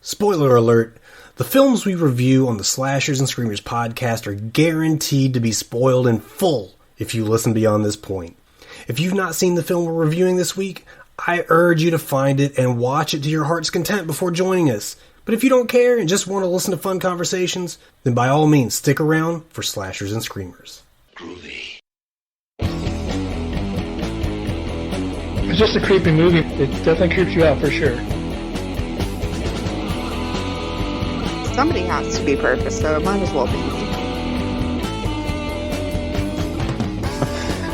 Spoiler alert, the films we review on the Slashers and Screamers podcast are guaranteed to be spoiled in full if you listen beyond this point. If you've not seen the film we're reviewing this week, I urge you to find it and watch it to your heart's content before joining us. But if you don't care and just want to listen to fun conversations, then by all means stick around for Slashers and Screamers. Groovy. It's just a creepy movie. It definitely creeps you out for sure. Somebody has to be perfect, so it might as well be me.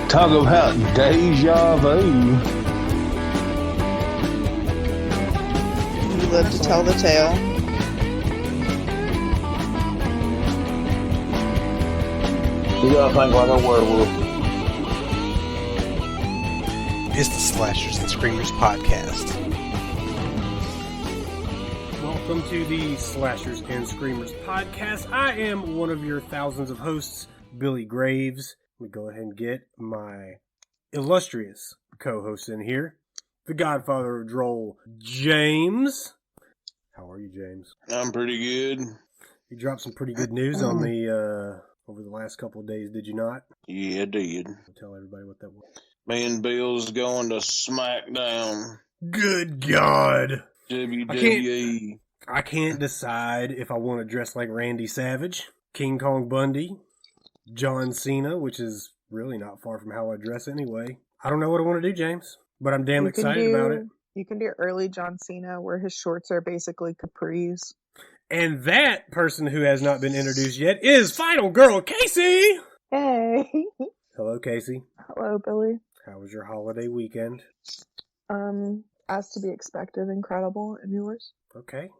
Talk about deja vu. You live to tell the tale. You gotta think like a werewolf. It's the Slashers and Screamers podcast. Welcome to the Slashers and Screamers podcast. I am one of your thousands of hosts, Billy Graves. Let me go ahead and get my illustrious co-host in here, the Godfather of Droll James. How are you, James? I'm pretty good. You dropped some pretty good news on me over the last couple of days, did you not? Yeah, I did. Tell everybody what that was. Me and Bill's going to SmackDown. Good God! WWE. I can't decide if I want to dress like Randy Savage, King Kong Bundy, John Cena, which is really not far from how I dress anyway. I don't know what I want to do, James, but I'm damn excited about it. You can do early John Cena, where his shorts are basically capris. And that person who has not been introduced yet is Final Girl Casey! Hey! Hello, Casey. Hello, Billy. How was your holiday weekend? As to be expected, incredible. And yours? Okay.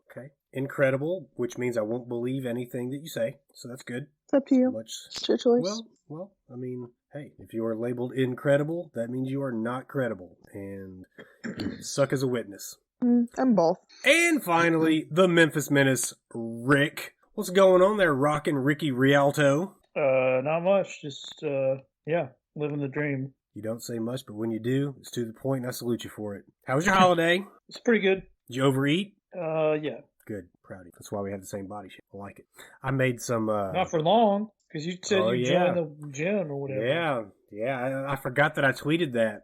Incredible, which means I won't believe anything that you say, so that's good. It's up to you. It's your choice. Well, I mean, hey, if you are labeled incredible, that means you are not credible, and you suck as a witness. I'm both. And finally, the Memphis Menace, Rick. What's going on there, rockin' Ricky Rialto? Not much. Just, living the dream. You don't say much, but when you do, it's to the point, and I salute you for it. How was your holiday? It's pretty good. Did you overeat? Yeah. Good. Proud of you. That's why we have the same body shape. I like it. I made some... Not for long, because you said joined the gym or whatever. Yeah. I forgot that I tweeted that.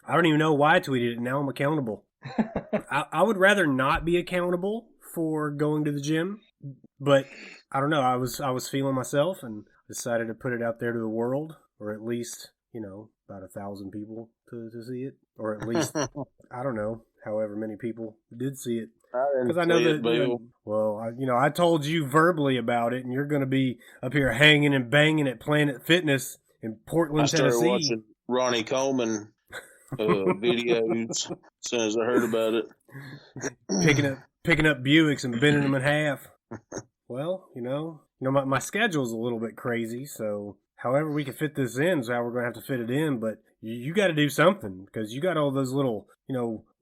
I don't even know why I tweeted it. Now I'm accountable. I would rather not be accountable for going to the gym, but I don't know. I was feeling myself and decided to put it out there to the world, or at least, about 1,000 people to see it, or at least, I don't know, however many people did see it. Because I know that, I told you verbally about it, and you're going to be up here hanging and banging at Planet Fitness in Portland, Tennessee. I started watching Ronnie Coleman videos as soon as I heard about it. Picking up Buicks and bending them in half. Well, my schedule's a little bit crazy, so however we can fit this in is how we're going to have to fit it in, but you got to do something, because you got all those little,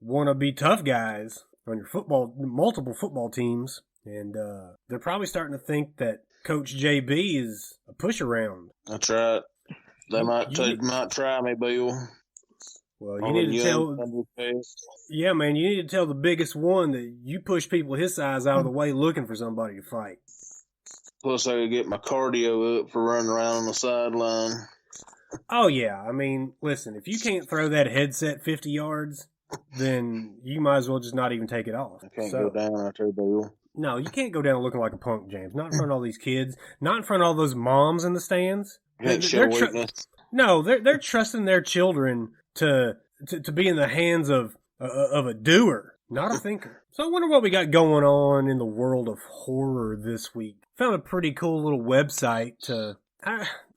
wannabe tough guys on your multiple football teams, and they're probably starting to think that Coach JB is a push-around. That's right. They might try me, Bill. Well, you need to tell... Yeah, man, you need to tell the biggest one that you push people his size out of the way looking for somebody to fight. Plus, I could get my cardio up for running around on the sideline. Oh, yeah. I mean, listen, if you can't throw that headset 50 yards, then you might as well just not even take it off. I can't go down out there, Bill. No, you can't go down looking like a punk, James. Not in front of all these kids. Not in front of all those moms in the stands. They're trusting their children to be in the hands of a doer, not a thinker. So I wonder what we got going on in the world of horror this week. Found a pretty cool little website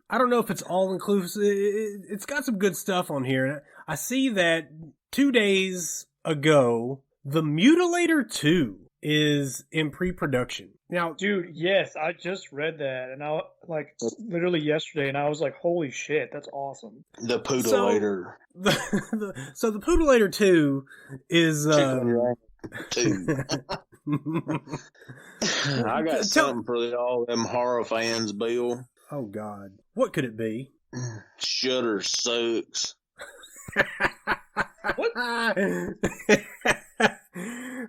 I don't know if it's all inclusive. It's got some good stuff on here. I see that 2 days ago, The Mutilator 2 is in pre-production. Now, dude, yes, I just read that, and I literally yesterday, and I was like, "Holy shit, that's awesome!" The Poodleator. So the Poodleator 2 is I got something for all them horror fans, Bill. Oh God, what could it be? Shudder sucks. What?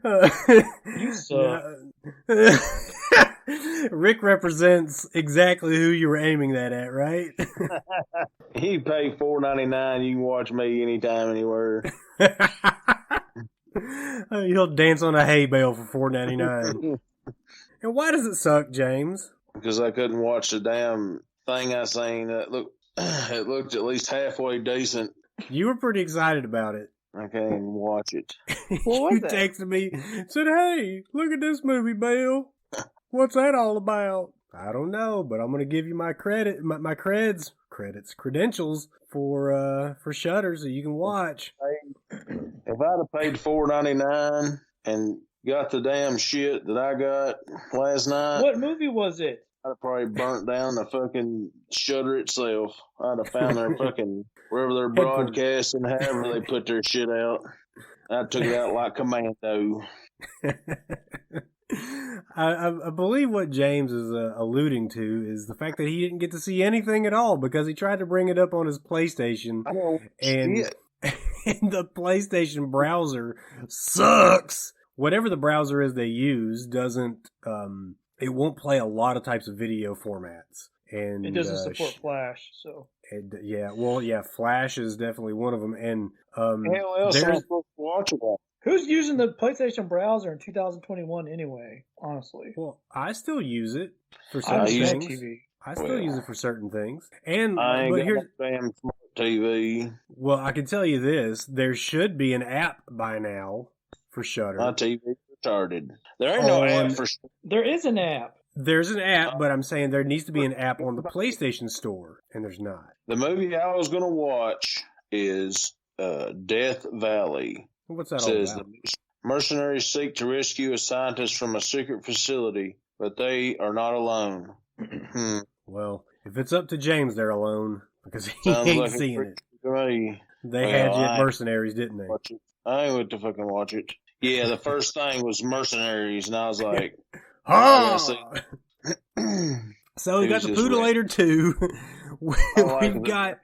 You suck. Rick represents exactly who you were aiming that at, right? You pay $4.99. You can watch me anytime, anywhere. He'll dance on a hay bale for $4.99. And why does it suck, James? Because I couldn't watch the damn thing I seen. It looked at least halfway decent. You were pretty excited about it. I can't even watch it. What was You it? texted me, said, "Hey, look at this movie, Bill. What's that all about?" I don't know, but I'm gonna give you my credentials for Shudder so you can watch. If I'd have paid $4.99 and got the damn shit that I got last night, What movie was it? I'd have probably burnt down the fucking Shudder itself. I'd have found their fucking wherever they're broadcasting, however they put their shit out. I took it out like Commando. I believe what James is alluding to is the fact that he didn't get to see anything at all because he tried to bring it up on his PlayStation, and the PlayStation browser sucks. Whatever the browser is they use doesn't it won't play a lot of types of video formats, and It doesn't support Flash, so. Flash is definitely one of them, and Hell else am I supposed to watch it? Who's using the PlayStation browser in 2021 anyway, honestly? well, I still use it for I certain use things. TV. I still use it for certain things, and I ain't but got here's no damn smart TV. well, I can tell you this: there should be an app by now for Shudder. My TV's retarded. There ain't no app for. There is an app. There's an app, but I'm saying there needs to be an app on the PlayStation Store, and there's not. The movie I was going to watch is Death Valley. What's that all Says about? the mercenaries seek to rescue a scientist from a secret facility, but they are not alone. Well, if it's up to James, they're alone because he Sounds ain't like a seeing it. Great. They had you at Mercenaries, didn't they? Watch it. I ain't went to fucking watch it. Yeah, the first thing was Mercenaries, and I was like, Oh! I So we It got was the just Poodle-later 2. We've got...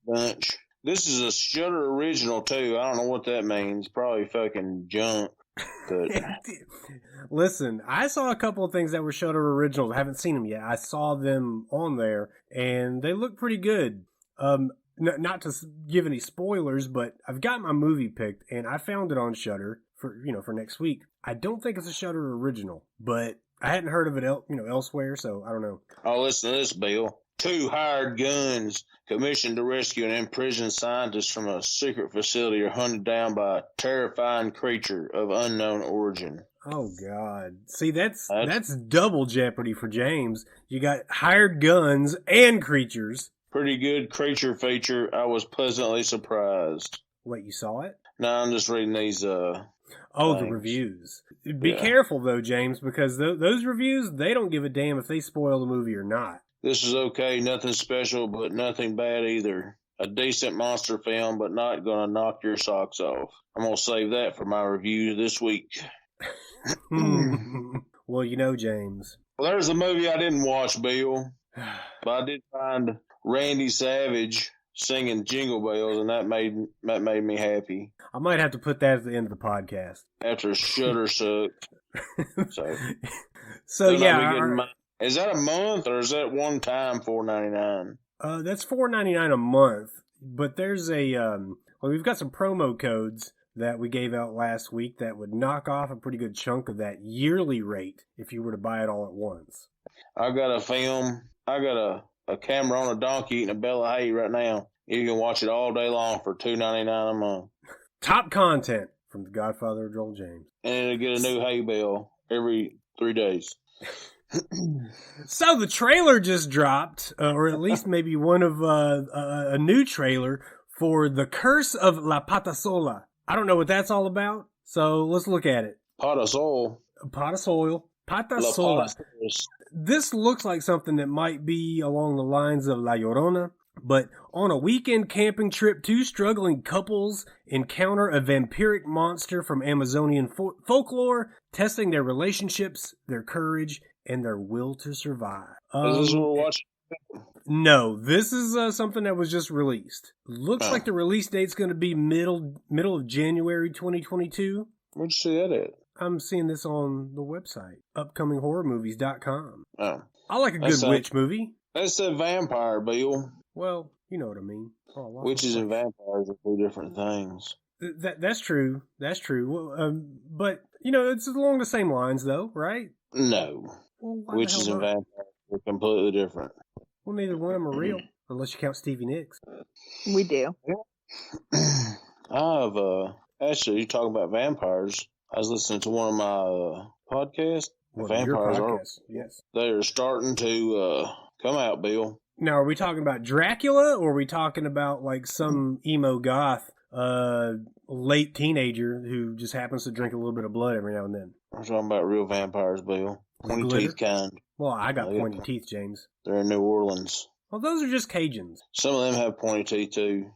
bunch. This is a Shudder original too. I don't know what that means. Probably fucking junk. But Listen, I saw a couple of things that were Shudder originals. I haven't seen them yet. I saw them on there, and they look pretty good. Not to give any spoilers, but I've got my movie picked, and I found it on Shudder for next week. I don't think it's a Shudder original, but I hadn't heard of it elsewhere, so I don't know. oh, listen to this, Bill. 2 hired guns commissioned to rescue an imprisoned scientist from a secret facility are hunted down by a terrifying creature of unknown origin. Oh God! See, that's double jeopardy for James. You got hired guns and creatures. Pretty good creature feature. I was pleasantly surprised. Wait, you saw it? No, I'm just reading these. The Thanks. reviews. Be Yeah. careful though, James, because those reviews, they don't give a damn if they spoil the movie or not. This is okay. Nothing special, but nothing bad either. A decent monster film, but not gonna knock your socks off. I'm gonna save that for my review this week. Well, James. Well, there's a movie I didn't watch, Bill, but I did find Randy Savage singing Jingle Bells, and that made me happy. I might have to put that at the end of the podcast. After Shudder sucked. So Then yeah, I'll be getting is that a month or is that one time $4.99? that's $4.99 a month. But there's we've got some promo codes that we gave out last week that would knock off a pretty good chunk of that yearly rate if you were to buy it all at once. I got a film. I got a camera on a donkey eating a bale of hay right now. You can watch it all day long for $2.99 a month. Top content from the Godfather of Droll James. And it'll get a new hay bale every 3 days. So the trailer just dropped, or at least maybe one of a new trailer for The Curse of La Patasola. I don't know what that's all about, so let's look at it. Pot of soul. Pot of soil. Patasola. This looks like something that might be along the lines of La Llorona, but on a weekend camping trip, 2 struggling couples encounter a vampiric monster from Amazonian folklore, testing their relationships, their courage, and their will to survive. Is this what we're watching? No, this is something that was just released. Looks like the release date's going to be middle of January 2022. Where'd you see that at? I'm seeing this on the website, upcominghorrormovies.com. Oh. I like a good witch movie. That's a vampire, Bill. Well, you know what I mean. Witches and vampires are two different things. That's true. That's true. Well, but, it's along the same lines, though, right? No. Well, Witches and vampires are completely different. Well, neither one of them are real, unless you count Stevie Nicks. We do. Actually, you talking about vampires. I was listening to one of my podcasts. Vampires are. Yes. They're starting to come out, Bill. Now, are we talking about Dracula, or are we talking about, like, some emo goth late teenager who just happens to drink a little bit of blood every now and then? I'm talking about real vampires, Bill. Pointy teeth kind. Well, I got pointy teeth, James. They're in New Orleans. Well, those are just Cajuns. Some of them have pointy teeth, too.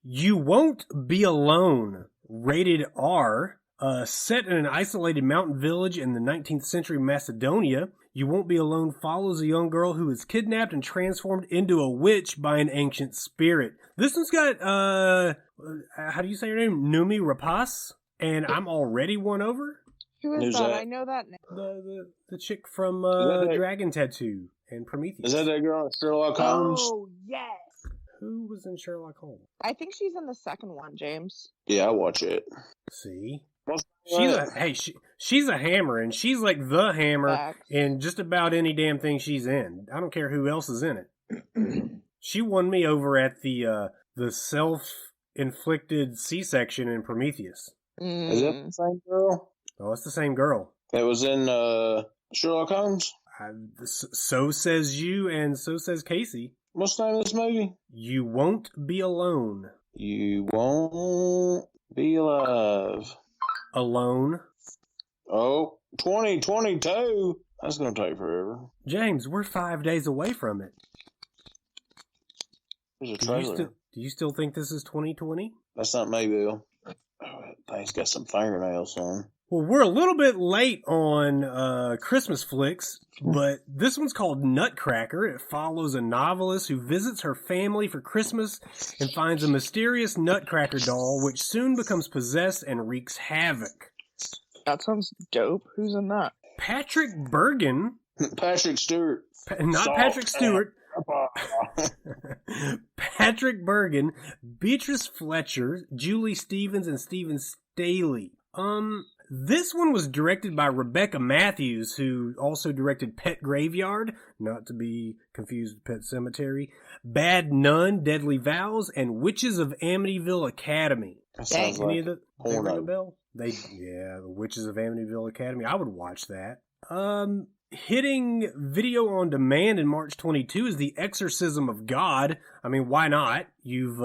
You Won't Be Alone, rated R, set in an isolated mountain village in the 19th century Macedonia. You Won't Be Alone follows a young girl who is kidnapped and transformed into a witch by an ancient spirit. This one's got, how do you say her name? Numi Rapace, and I'm already won over. Who is that? I know that name. The chick from Dragon Tattoo and Prometheus. Is that girl in Sherlock Holmes? Oh, yes. Who was in Sherlock Holmes? I think she's in the second one, James. Yeah, I watch it. See? She's a hammer, and she's like the hammer in just about any damn thing she's in. I don't care who else is in it. She won me over at the self-inflicted C-section in Prometheus. Is that the same girl? Oh, it's the same girl. That was in Sherlock Holmes? So says you, and so says Casey. What's the name of this movie? You Won't Be Alone. You Won't Be Alive. Alone. Oh, 2022. That's going to take forever. James, we're 5 days away from it. There's a trailer. Do you still think this is 2020? That's not me, Bill. Oh, that thing's got some fingernails on. Well, we're a little bit late on Christmas flicks, but this one's called Nutcracker. It follows a novelist who visits her family for Christmas and finds a mysterious Nutcracker doll, which soon becomes possessed and wreaks havoc. That sounds dope. Who's in that? Patrick Bergen. Patrick Stewart. Patrick Stewart. Patrick Bergen, Beatrice Fletcher, Julie Stevens, and Stephen Staley. This one was directed by Rebecca Matthews, who also directed Pet Graveyard, not to be confused with Pet Cemetery, Bad Nun, Deadly Vows, and Witches of Amityville Academy. That sounds like porno. The Witches of Amityville Academy. I would watch that. Hitting video on demand in March 22 is The Exorcism of God. I mean, why not? You've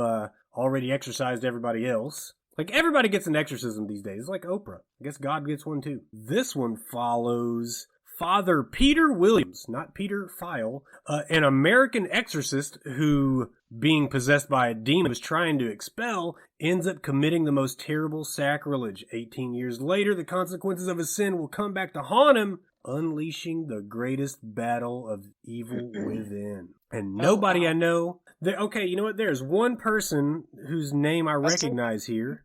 already exorcised everybody else. Like, everybody gets an exorcism these days. It's like Oprah. I guess God gets one too. This one follows Father Peter Williams, not Peter File, an American exorcist who, being possessed by a demon, was trying to expel, ends up committing the most terrible sacrilege. 18 years later, the consequences of his sin will come back to haunt him, unleashing the greatest battle of evil within. And nobody I know... Okay, you know what? There's one person whose name I recognize here,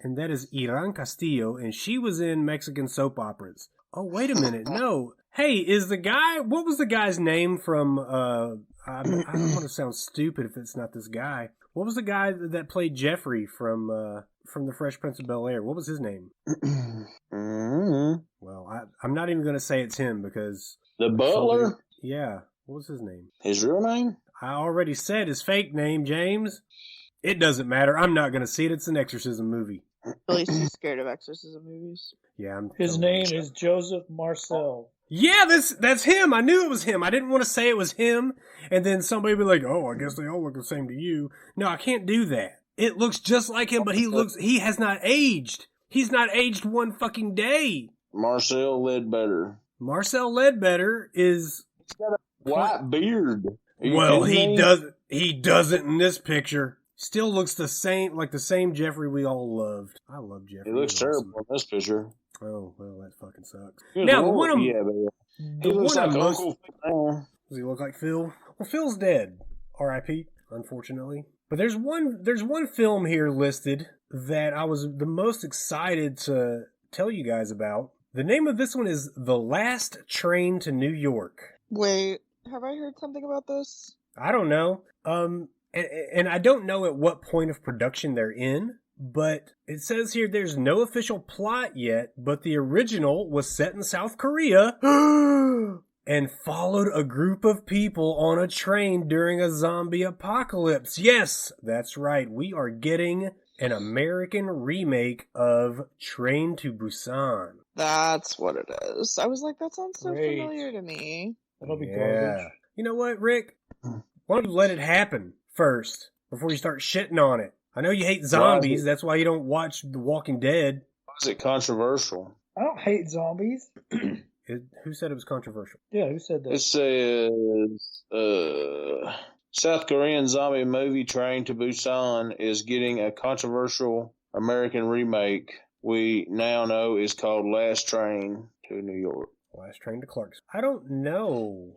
and that is Iran Castillo, and she was in Mexican soap operas. Oh, wait a minute. No. Hey, is the guy... What was the guy's name from... I don't want to sound stupid if it's not this guy. What was the guy that played Jeffrey from The Fresh Prince of Bel-Air? What was his name? Well, I'm not even going to say it's him because... The butler? Yeah. What was his name? His real name? I already said his fake name, James. It doesn't matter. I'm not going to see it. It's an exorcism movie. Billy's too scared of exorcism movies. Yeah, his name is Joseph Marcel. Yeah, that's him. I knew it was him. I didn't want to say it was him, and then somebody would be like, "Oh, I guess they all look the same to you." No, I can't do that. It looks just like him, but he has not aged. He's not aged one fucking day. Marcel Ledbetter. Marcel Ledbetter is... He's got a white beard. Well, he doesn't in this picture. Still looks the same, like the same Jeffrey we all loved. I love Jeffrey. He looks terrible in this picture. Oh, well, that fucking sucks. He looks like Uncle Phil. Does he look like Phil? Well, Phil's dead. R.I.P., unfortunately. But there's one film here listed that I was the most excited to tell you guys about. The name of this one is The Last Train to New York. Wait, have I heard something about this? I don't know. And I don't know at what point of production they're in, but it says here there's no official plot yet, but the original was set in South Korea and followed a group of people on a train during a zombie apocalypse. Yes, that's right. We are getting an American remake of Train to Busan. That's what it is. I was like, that sounds so Great. familiar to me. That'll be garbage. You know what, Rick? Why don't you let it happen first before you start shitting on it? I know you hate zombies. That's why you don't watch The Walking Dead. Why is it controversial? I don't hate zombies. Who said it was controversial? Yeah, who said that? It says South Korean zombie movie Train to Busan is getting a controversial American remake we now know is called Last Train to New York. Last Train to Clarksville. I don't know.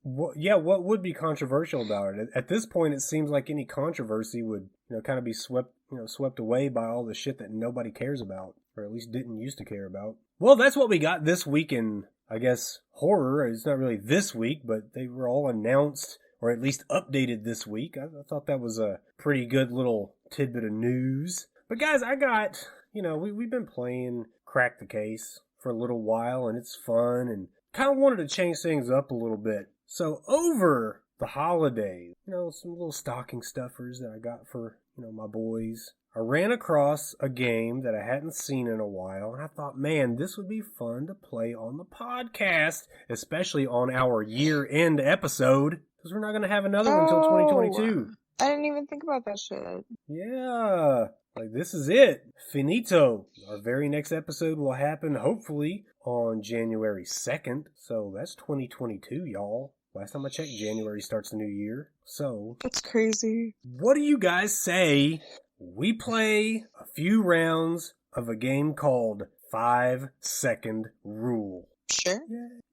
What would be controversial about it? At this point, it seems like any controversy would, kind of be swept away by all the shit that nobody cares about, or at least didn't used to care about. Well, that's what we got this week in, I guess, horror. It's not really this week, but they were all announced, or at least updated this week. I thought that was a pretty good little tidbit of news. But guys, I got, we've been playing Crack the Case for a little while, and it's fun, and kind of wanted to change things up a little bit. So over the holidays, some little stocking stuffers that I got for, my boys, I ran across a game that I hadn't seen in a while, and I thought, man, this would be fun to play on the podcast, especially on our year-end episode, because we're not going to have another one until 2022. I didn't even think about that shit. Yeah, this is it. Finito. Our very next episode will happen, hopefully, on January 2nd, so that's 2022, y'all. Last time I checked, January starts the new year. So, that's crazy. What do you guys say we play a few rounds of a game called 5 Second Rule? Sure.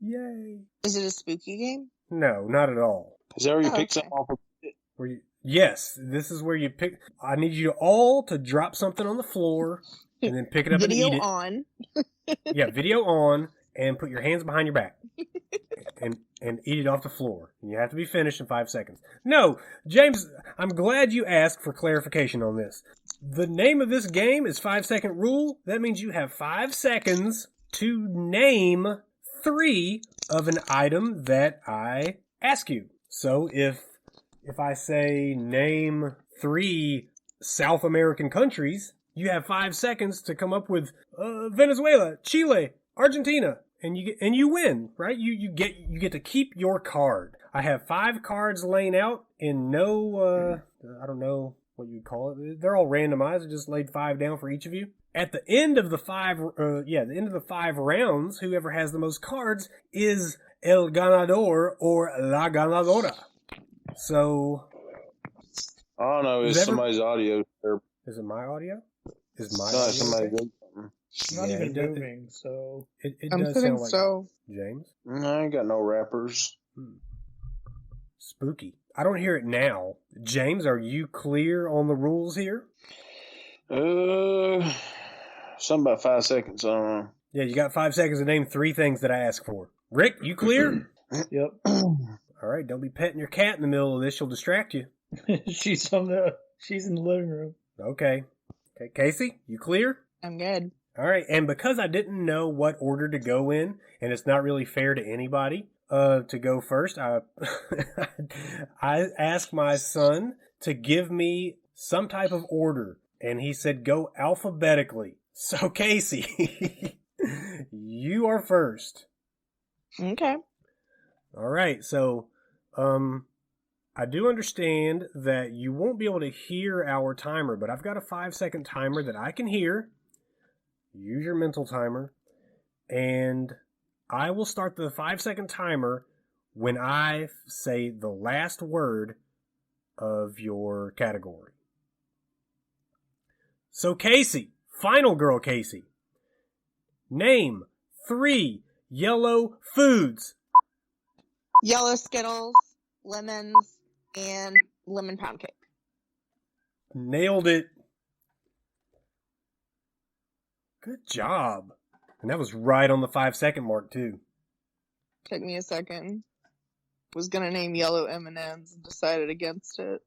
Yay. Is it a spooky game? No, not at all. Is that where you pick something off of it? Yes, this is where you pick. I need you all to drop something on the floor and then pick it up and eat it. Video on. Yeah, video on, and put your hands behind your back. And eat it off the floor. And you have to be finished in 5 seconds. No, James, I'm glad you asked for clarification on this. The name of this game is 5 Second Rule. That means you have 5 seconds to name 3 of an item that I ask you. So if I say name 3 South American countries, you have 5 seconds to come up with Venezuela, Chile, Argentina. And you win, right? You get to keep your card. I have 5 cards laying out in no I don't know what you'd call it. They're all randomized. I just laid 5 down for each of you. At the end of the 5 rounds, whoever has the most cards is el ganador or la ganadora. So I don't know. Is somebody's audio? Is it my audio? Is my No, audio? somebody Okay? did something. It's not even moving, so... It I'm does feeling sound like so... James? No, I ain't got no rappers. Spooky. I don't hear it now. James, are you clear on the rules here? Something about 5 seconds. I don't know. Yeah, you got 5 seconds to name 3 things that I ask for. Rick, you clear? Yep. All right, don't be petting your cat in the middle of this. She'll distract you. She's in the living room. Okay, Casey, you clear? I'm good. All right, and because I didn't know what order to go in, and it's not really fair to anybody to go first, I asked my son to give me some type of order, and he said go alphabetically. So, Casey, you are first. Okay. All right, so I do understand that you won't be able to hear our timer, but I've got a 5-second timer that I can hear. Use your mental timer, and I will start the 5-second timer when I say the last word of your category. So, Casey, final girl Casey, name 3 yellow foods. Yellow Skittles, lemons, and lemon pound cake. Nailed it. Good job. And that was right on the 5-second mark, too. Took me a second. Was gonna name yellow M&Ms and decided against it.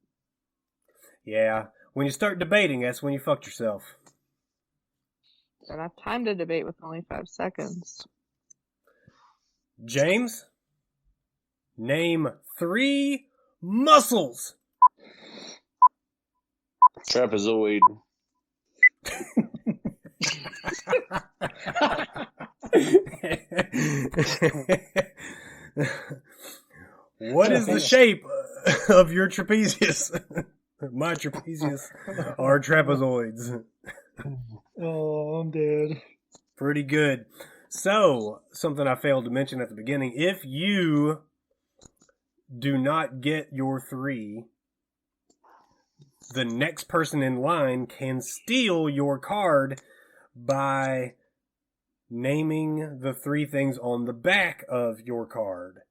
Yeah. When you start debating, that's when you fucked yourself. Don't have time to debate with only 5 seconds. James, name 3 muscles. Trapezoid. What is the shape of your trapezius? My trapezius are trapezoids. Oh, I'm dead. Pretty good. So, something I failed to mention at the beginning. If you do not get your 3, the next person in line can steal your card by naming the 3 things on the back of your card.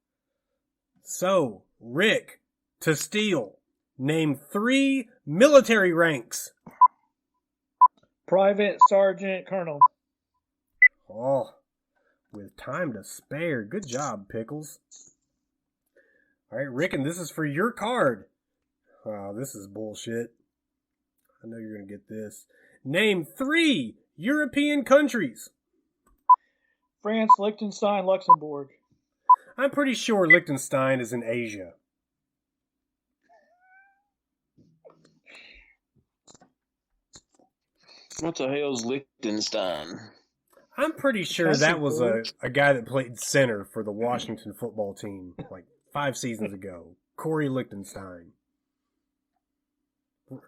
So, Rick, to steal, name 3 military ranks. Private, sergeant, colonel. Oh, with time to spare. Good job, Pickles. All right, Rick, and this is for your card. Wow, this is bullshit. I know you're going to get this. Name 3 European countries. France, Liechtenstein, Luxembourg. I'm pretty sure Liechtenstein is in Asia. What the hell's Liechtenstein? I'm pretty sure that was a guy that played center for the Washington football team like 5 seasons ago. Corey Liechtenstein.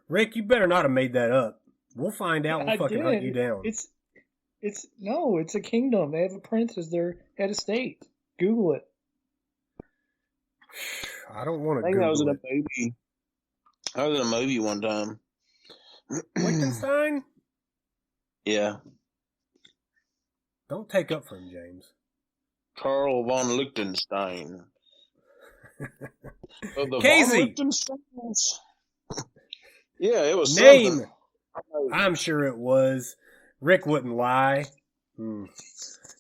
Rick, you better not have made that up. We'll find out. We'll fucking hunt you down. It's a kingdom. They have a prince as their head of state. Google it. I don't want to I think I was in Google a movie. I was in a movie one time. Liechtenstein? Yeah. Don't take up for him, James. Karl von Liechtenstein. Casey! Yeah, it was Name. something. I'm sure it was. Rick wouldn't lie.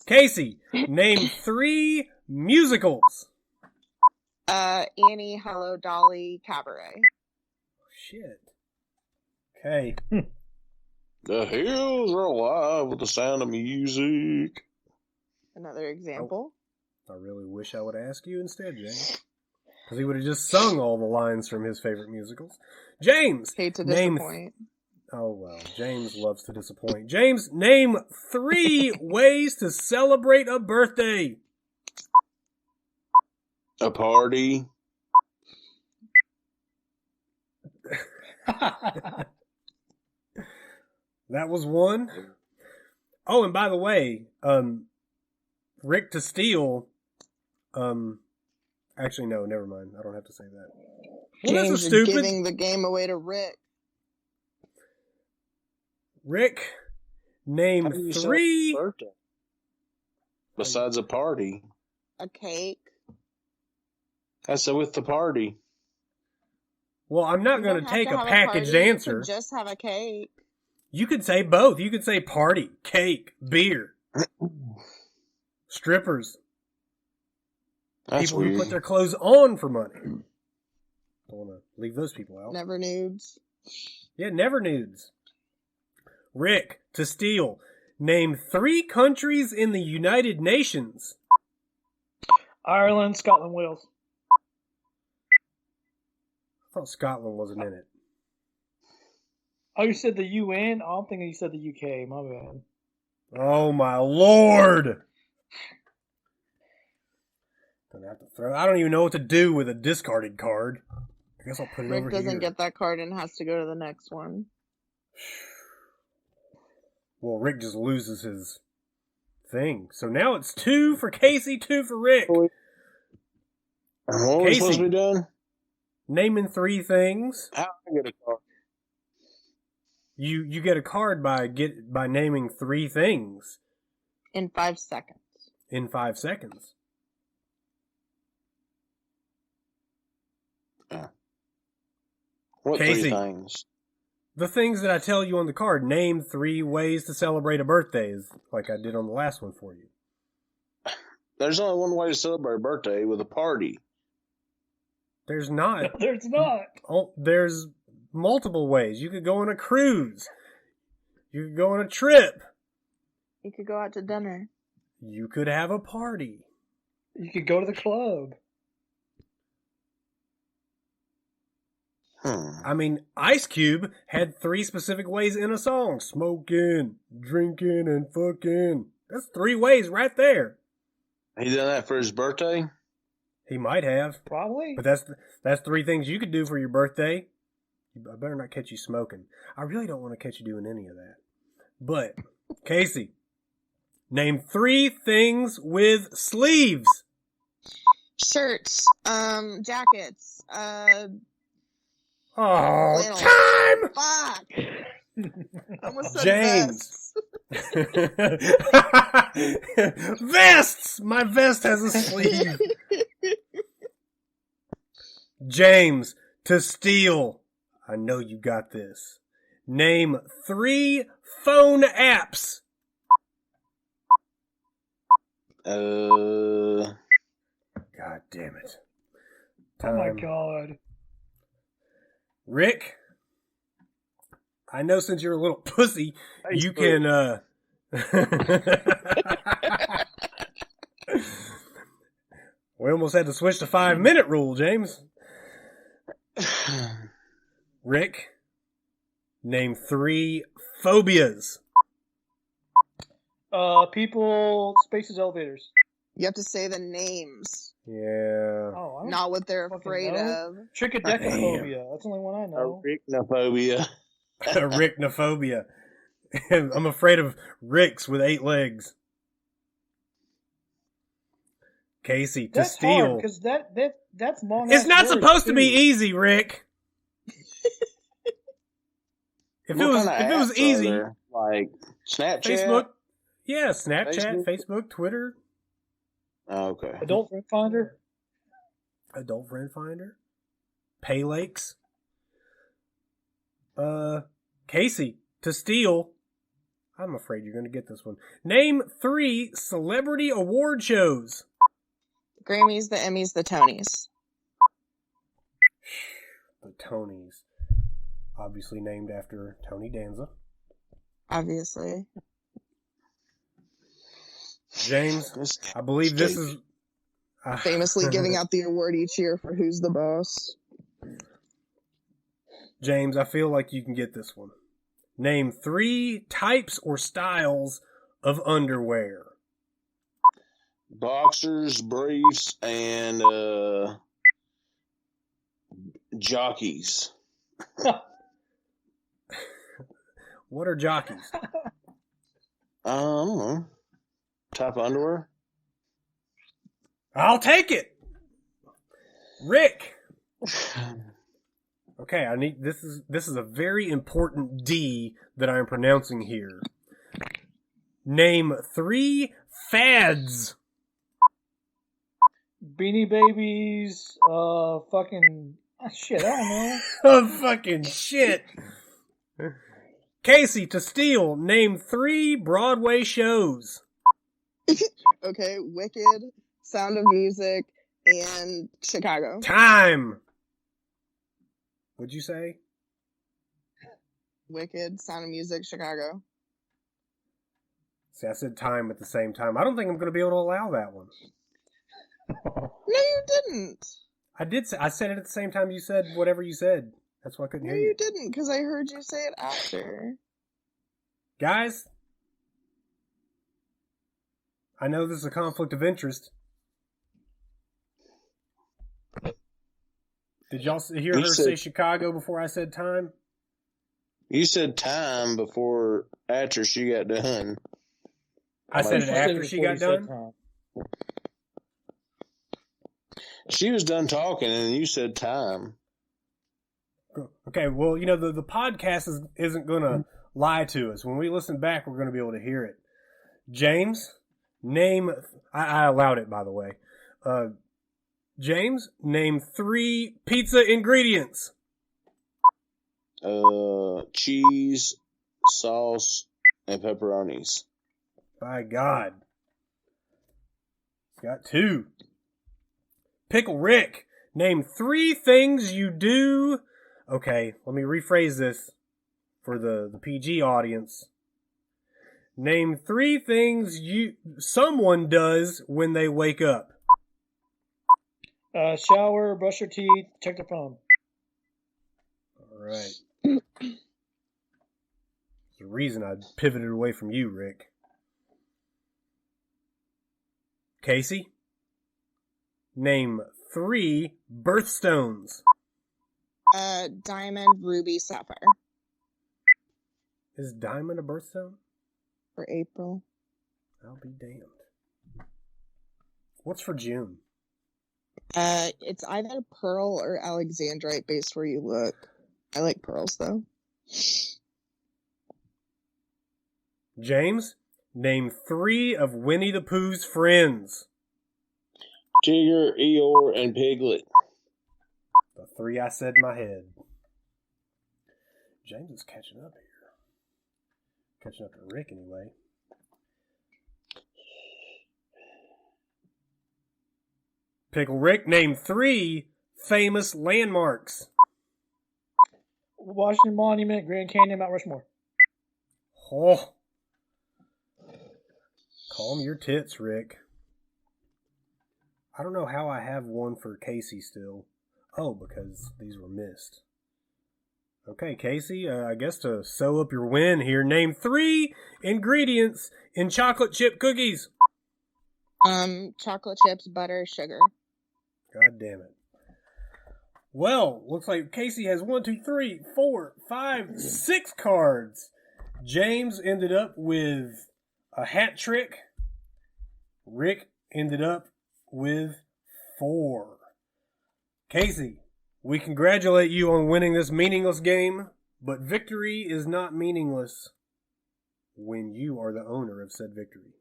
Casey, name 3 musicals. Annie, Hello, Dolly, Cabaret. Shit. Okay. The hills are alive with the sound of music. Another example. I really wish I would ask you instead, James. Because he would have just sung all the lines from his favorite musicals. James! Hate to disappoint. Oh, well. James loves to disappoint. James, name 3 ways to celebrate a birthday. A party. That was one. Oh, and by the way, Rick to steal. Actually, no, never mind. I don't have to say that. Well, James this is is stupid. giving the game away to Rick. Rick, name 3. Birthday? Besides a party. A cake. That's with the party. Well, I'm not You going don't to have take to a have packaged party. answer. You could just have a cake. You could say both. You could say party, cake, beer, strippers. That's People weird. who put their clothes on for money. Don't want to leave those people out. Never nudes. Yeah, never nudes. Rick, to steal. Name 3 countries in the United Nations. Ireland, Scotland, Wales. I thought Scotland wasn't in it. Oh, you said the UN? Oh, I'm thinking you said the UK. My bad. Oh my lord! Gonna have to throw. I don't even know what to do with a discarded card. I guess I'll put it over Rick here. doesn't get that card and has to go to the next one. Well, Rick just loses his thing. So now it's 2 for Casey, 2 for Rick. What was Casey. supposed to be done? Naming 3 things. How do I get a card? You get a card by naming 3 things In 5 seconds. in 5 seconds. What Casey. 3 things? the things that I tell you on the card. Name 3 ways to celebrate a birthday, is like I did on the last one for you. There's only one way to celebrate a birthday, with a party. There's not. There's not. Oh, there's multiple ways. You could go on a cruise. You could go on a trip. You could go out to dinner. You could have a party. You could go to the club. I mean, Ice Cube had 3 specific ways in a song. Smoking, drinking, and fucking. That's 3 ways right there. He done that for his birthday? He might have. Probably. But that's 3 things you could do for your birthday. I better not catch you smoking. I really don't want to catch you doing any of that. But, Casey, name 3 things with sleeves. Shirts, jackets, Oh, flannel. time! Fuck! I almost said James. vests. Vests! My vest has a sleeve. James, to steal. I know you got this. Name 3 phone apps. God damn it. Oh my god. Rick, I know since you're a little pussy, you can, we almost had to switch to 5-minute rule, James. Rick, name 3 phobias. People, spaces, elevators. You have to say the names, Yeah. Oh, I don't not what they're fucking afraid know. of. Trichodecaphobia. That's the only one I know. Arachnophobia. Arachnophobia. I'm afraid of Ricks with 8 legs. Casey, to That's steal. hard, because that's long. It's not supposed to be easy, Rick. If it was easy, like Snapchat, Facebook, yeah, Snapchat, Facebook? Facebook, Twitter, Oh, okay. Adult Friend Finder. Adult Friend Finder, Pay Lakes. Casey, to steal. I'm afraid you're going to get this one. Name 3 celebrity award shows. Grammys, the Emmys, the Tonys. The Tonys. Obviously named after Tony Danza. Obviously. James, I believe this is... Famously giving out the award each year for Who's the Boss. James, I feel like you can get this one. Name 3 types or styles of underwear. Boxers, briefs, and jockeys. What are jockeys? I don't know. Type of underwear? I'll take it. Rick. Okay, I need this is a very important D that I'm pronouncing here. Name 3 fads. Beanie Babies. Fucking shit. I don't know. Oh, fucking shit. Casey, to steal. Name 3 Broadway shows. Okay, Wicked, Sound of Music, and Chicago. Time. What'd you say? Wicked, Sound of Music, Chicago. See, I said time at the same time. I don't think I'm going to be able to allow that one. No, you didn't. I did. I said it at the same time you said whatever you said. That's why I couldn't No, hear you you. didn't, because I heard you say it after. Guys, I know this is a conflict of interest. Did y'all hear her say Chicago before I said time? You said time before after she got done. I said it after she got done? She was done talking and you said time. Okay, well, you know, the podcast isn't going to lie to us. When we listen back, we're going to be able to hear it. James, name... I allowed it, by the way. James, name 3 pizza ingredients. Cheese, sauce, and pepperonis. By God. Got 2. Pickle Rick, name 3 things you do. Okay, let me rephrase this for the PG audience. Name 3 things someone does when they wake up. Shower, brush your teeth, check the phone. All right. There's a reason I pivoted away from you, Rick. Casey, name 3 birthstones. Diamond, ruby, sapphire. Is diamond a birthstone? For April. I'll be damned. What's for June? It's either pearl or alexandrite based where you look. I like pearls though. James, name 3 of Winnie the Pooh's friends. Tigger, Eeyore, and Piglet. The 3 I said in my head. James is catching up here. Catching up to Rick anyway. Pickle Rick, name 3 famous landmarks. Washington Monument, Grand Canyon, Mount Rushmore. Oh. Calm your tits, Rick. I don't know how I have one for Casey still. Oh, because these were missed. Okay, Casey, I guess to sew up your win here, name 3 ingredients in chocolate chip cookies. Chocolate chips, butter, sugar. God damn it. Well, looks like Casey has 1, 2, 3, 4, 5, 6 cards. James ended up with a hat trick. Rick ended up with 4. Casey, we congratulate you on winning this meaningless game, but victory is not meaningless when you are the owner of said victory.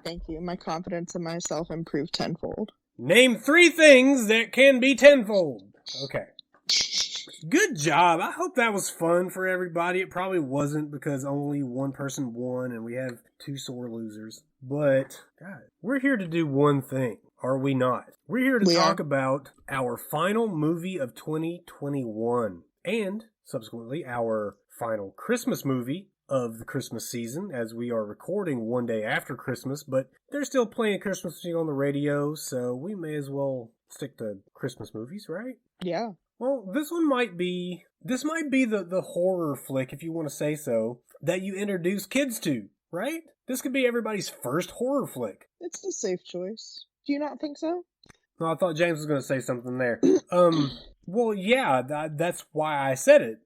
Thank you. My confidence in myself improved tenfold. Name 3 things that can be tenfold. Okay. Good job. I hope that was fun for everybody. It probably wasn't because only one person won and we have 2 sore losers. But, God, we're here to do one thing, are we not? We're here to talk about our final movie of 2021 and, subsequently, our final Christmas movie of the Christmas season, as we are recording one day after Christmas, but they're still playing Christmas music on the radio, so we may as well stick to Christmas movies, right? Yeah. Well, this might be the horror flick, if you want to say so, that you introduce kids to, right? This could be everybody's first horror flick. It's a safe choice. Do you not think so? No, I thought James was going to say something there. Well, yeah, that's why I said it.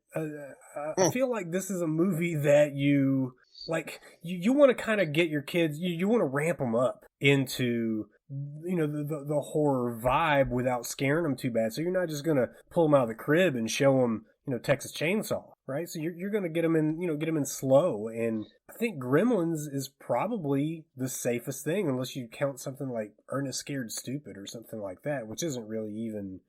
I feel like this is a movie that you want to kind of get your kids, you want to ramp them up into, the horror vibe without scaring them too bad. So you're not just going to pull them out of the crib and show them, Texas Chainsaw, right? So you're going to get them in slow. And I think Gremlins is probably the safest thing, unless you count something like Ernest Scared Stupid or something like that, which isn't really even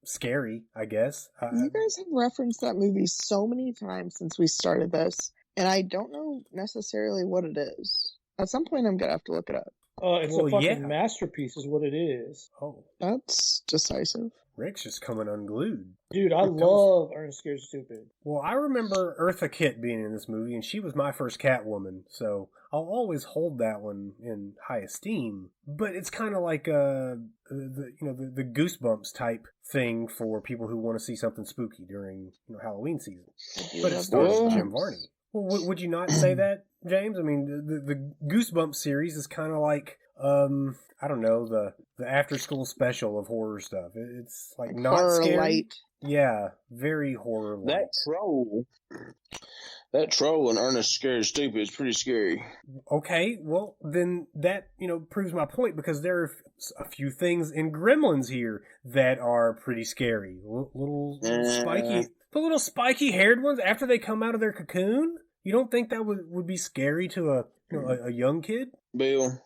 scary, I guess. You guys have referenced that movie so many times since we started this, and I don't know necessarily what it is. At some point, I'm going to have to look it up. It's a fucking masterpiece is what it is. Oh. That's decisive. Rick's just coming unglued. Dude, I love Ernest Scared Stupid. Well, I remember Eartha Kitt being in this movie, and she was my first Catwoman, so I'll always hold that one in high esteem. But it's kind of like the Goosebumps type thing for people who want to see something spooky during Halloween season. But it stars Jim Varney. Well, would you not say that, James? I mean, the Goosebumps series is kind of like, I don't know, the after-school special of horror stuff. It's like not horror scary. Light. Yeah, very horror light. That troll in Ernest Scared Stupid is pretty scary. Okay, well, then that, proves my point, because there are a few things in Gremlins here that are pretty scary. Little spiky... The little spiky-haired ones after they come out of their cocoon? You don't think that would be scary to a young kid? Bill,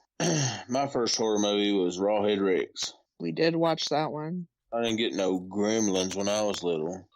my first horror movie was Rawhead Rex. We did watch that one. I didn't get no Gremlins when I was little.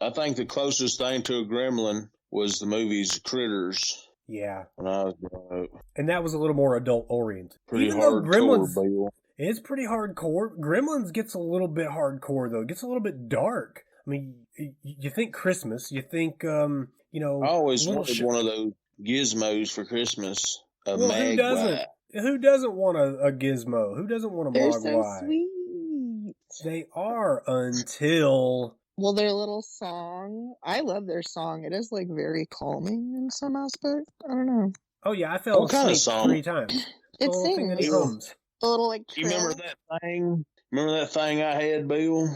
I think the closest thing to a gremlin was the movies Critters. Yeah. When I was growing up. And that was a little more adult oriented. Pretty Even though hardcore, Gremlins Bill. is pretty hardcore, Gremlins gets a little bit hardcore though. It gets a little bit dark. I mean, you think Christmas, you think you know. I always wanted one of those gizmos for Christmas. Well, who doesn't? Who doesn't want a gizmo? Who doesn't want a They're mogwai? so sweet. They are until. Well, their little song, I love their song. It is like very calming in some aspect. I don't know. Oh yeah, I fell What kind of asleep song? 3 times. It The little thing that sings. hums. The little like You remember trill. that thing? Remember that thing I had, Bill?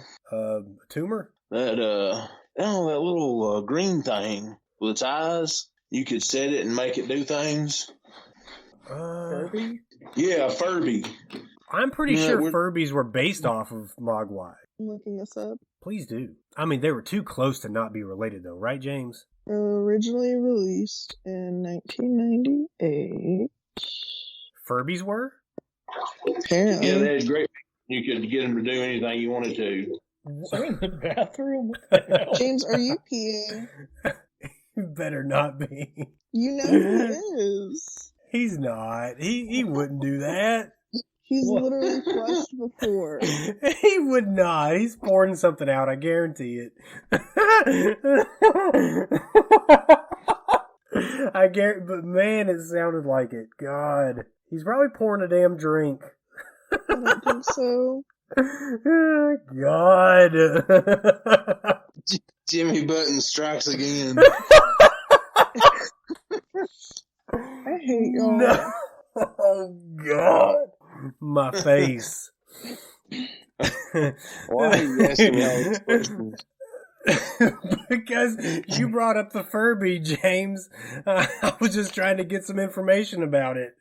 Tumor. That that little green thing with its eyes. You could set it and make it do things. Furby. Yeah, Furby. I'm pretty Yeah, sure Furbies were based off of mogwai. I'm looking this up. Please do. I mean, they were too close to not be related, though, right, James? Originally released in 1998. Furbies were? Apparently. Yeah, they had great. You could get them to do anything you wanted to. So in the bathroom? What the hell? James, are you peeing? Better not be. You know he is. He's not. He wouldn't do that. He's What? literally flushed before. He would not. He's pouring something out, I guarantee it. I guarantee, but man, it sounded like it. God. He's probably pouring a damn drink. I don't think so. God. Jimmy Button strikes again. I hate y'all. No. Oh, God. My face. Why are you asking me all these questions? Because you brought up the Furby, James. I was just trying to get some information about it.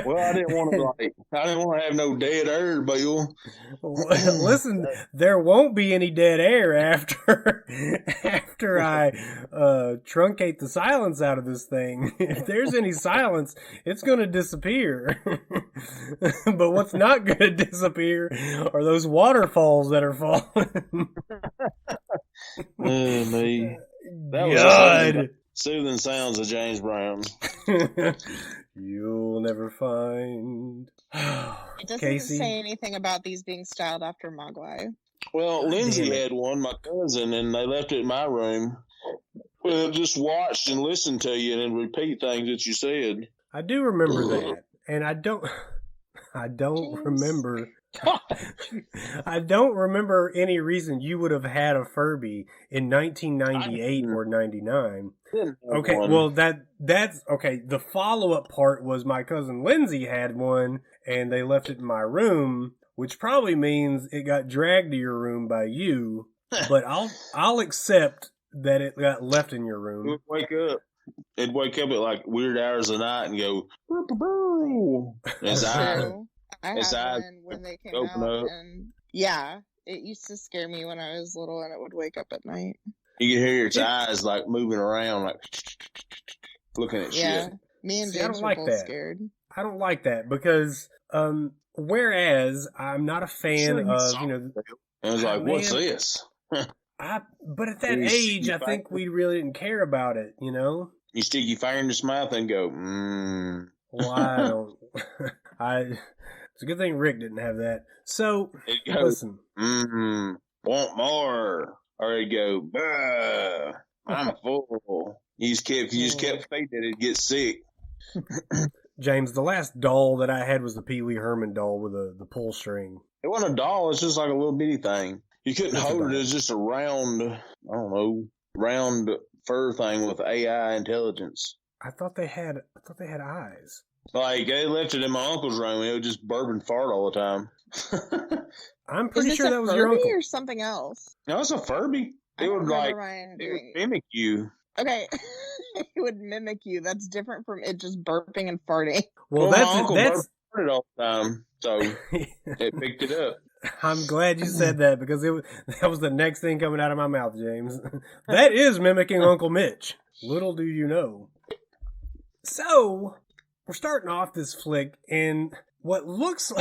Well, I didn't want to have no dead air, Bill. Listen, there won't be any dead air after I truncate the silence out of this thing. If there's any silence, it's going to disappear. But what's not going to disappear are those waterfalls that are falling. Me. That was God. soothing sounds of James Brown. You'll never find. It doesn't Casey? say anything about these being styled after Mogwai. Well, Lindsay damn it. had one, my cousin, and they left it in my room. Well, just watched and listened to you and then repeat things that you said. I do remember that, and I don't remember. I don't remember any reason you would have had a Furby in 1998 or 99. Okay, well that's okay. The follow-up part was my cousin Lindsay had one, and they left it in my room, which probably means it got dragged to your room by you. But I'll accept that it got left in your room. It'd wake up at like weird hours of the night and go. "Boo-boo-boo." His eyes. True. I His had eyes one when they came open out, up. and yeah, it used to scare me when I was little, and it would wake up at night. You could hear its eyes like moving around, like looking at Yeah, shit. me and See, I James don't were like both that. scared. I don't like that because whereas I'm not a fan of And I was like, "What's man. this?" but at that You age, see I think we really didn't care about it, you know? You stick your finger in your mouth and go, "Mmm." Well, I don't. It's a good thing Rick didn't have that. So, It goes, listen. Want more? Or it go, "Bah, I'm full." You just kept feeding it, it'd get sick. James, the last doll that I had was the Pee Wee Herman doll with the pull string. It wasn't a doll, it's just like a little bitty thing. You couldn't It's a hold it, doll. it was just a round fur thing with AI intelligence. I thought they had eyes. Like, they left it in my uncle's room, and it would just burp and fart all the time. I'm Is pretty this sure a that was Furby your uncle. or something else? No, it's a Furby. I It don't would remember like, Ryan it doing would mimic you. Okay, it would mimic you. That's different from it just burping and farting. Well, my that's uncle farted all the time, so it picked it up. I'm glad you said that because that was the next thing coming out of my mouth, James. That is mimicking Uncle Mitch. Little do you know. So, we're starting off this flick in what looks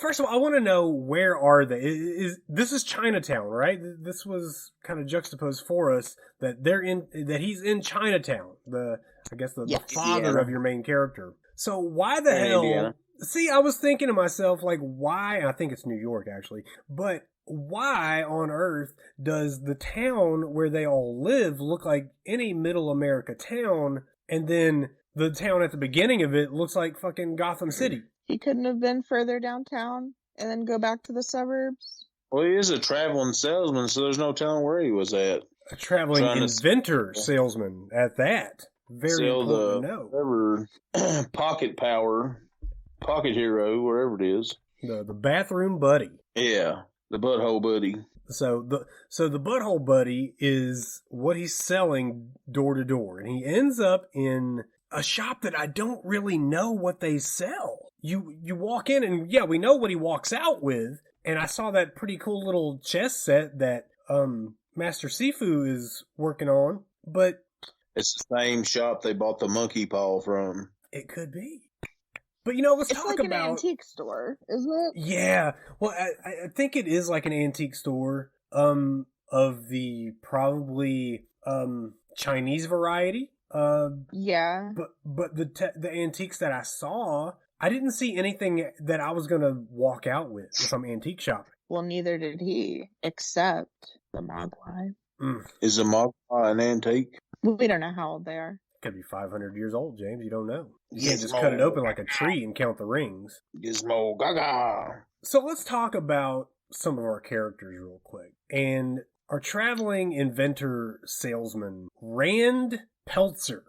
First of all, I want to know, where are they? This is Chinatown, right? This was kind of juxtaposed for us that he's in Chinatown. I guess the father of your main character. So why the hell? Indiana. See, I was thinking to myself, like, why? I think it's New York actually, but why on earth does the town where they all live look like any middle America town, and then the town at the beginning of it looks like fucking Gotham City? He couldn't have been further downtown and then go back to the suburbs? Well, he is a traveling salesman, so there's no telling where he was at. A traveling inventor salesman at that. Very important to know. Whatever pocket hero, wherever it is. The bathroom buddy. Yeah, the butthole buddy. So the butthole buddy is what he's selling door to door, and he ends up in a shop that I don't really know what they sell. You walk in, and yeah, we know what he walks out with, and I saw that pretty cool little chess set that Master Sifu is working on, but it's the same shop they bought the monkey paw from. It could be. But, let's talk like about... It's an antique store, isn't it? Yeah. Well, I think it is like an antique store of the probably Chinese variety. Yeah. But the antiques that I saw, I didn't see anything that I was going to walk out with some antique shop. Well, neither did he, except the Mogwai. Is the Mogwai an antique? We don't know how old they are. Could be 500 years old, James. You don't know. You can't just cut it open like a tree and count the rings. Gizmo Gaga. So let's talk about some of our characters real quick. And our traveling inventor salesman, Rand Peltzer,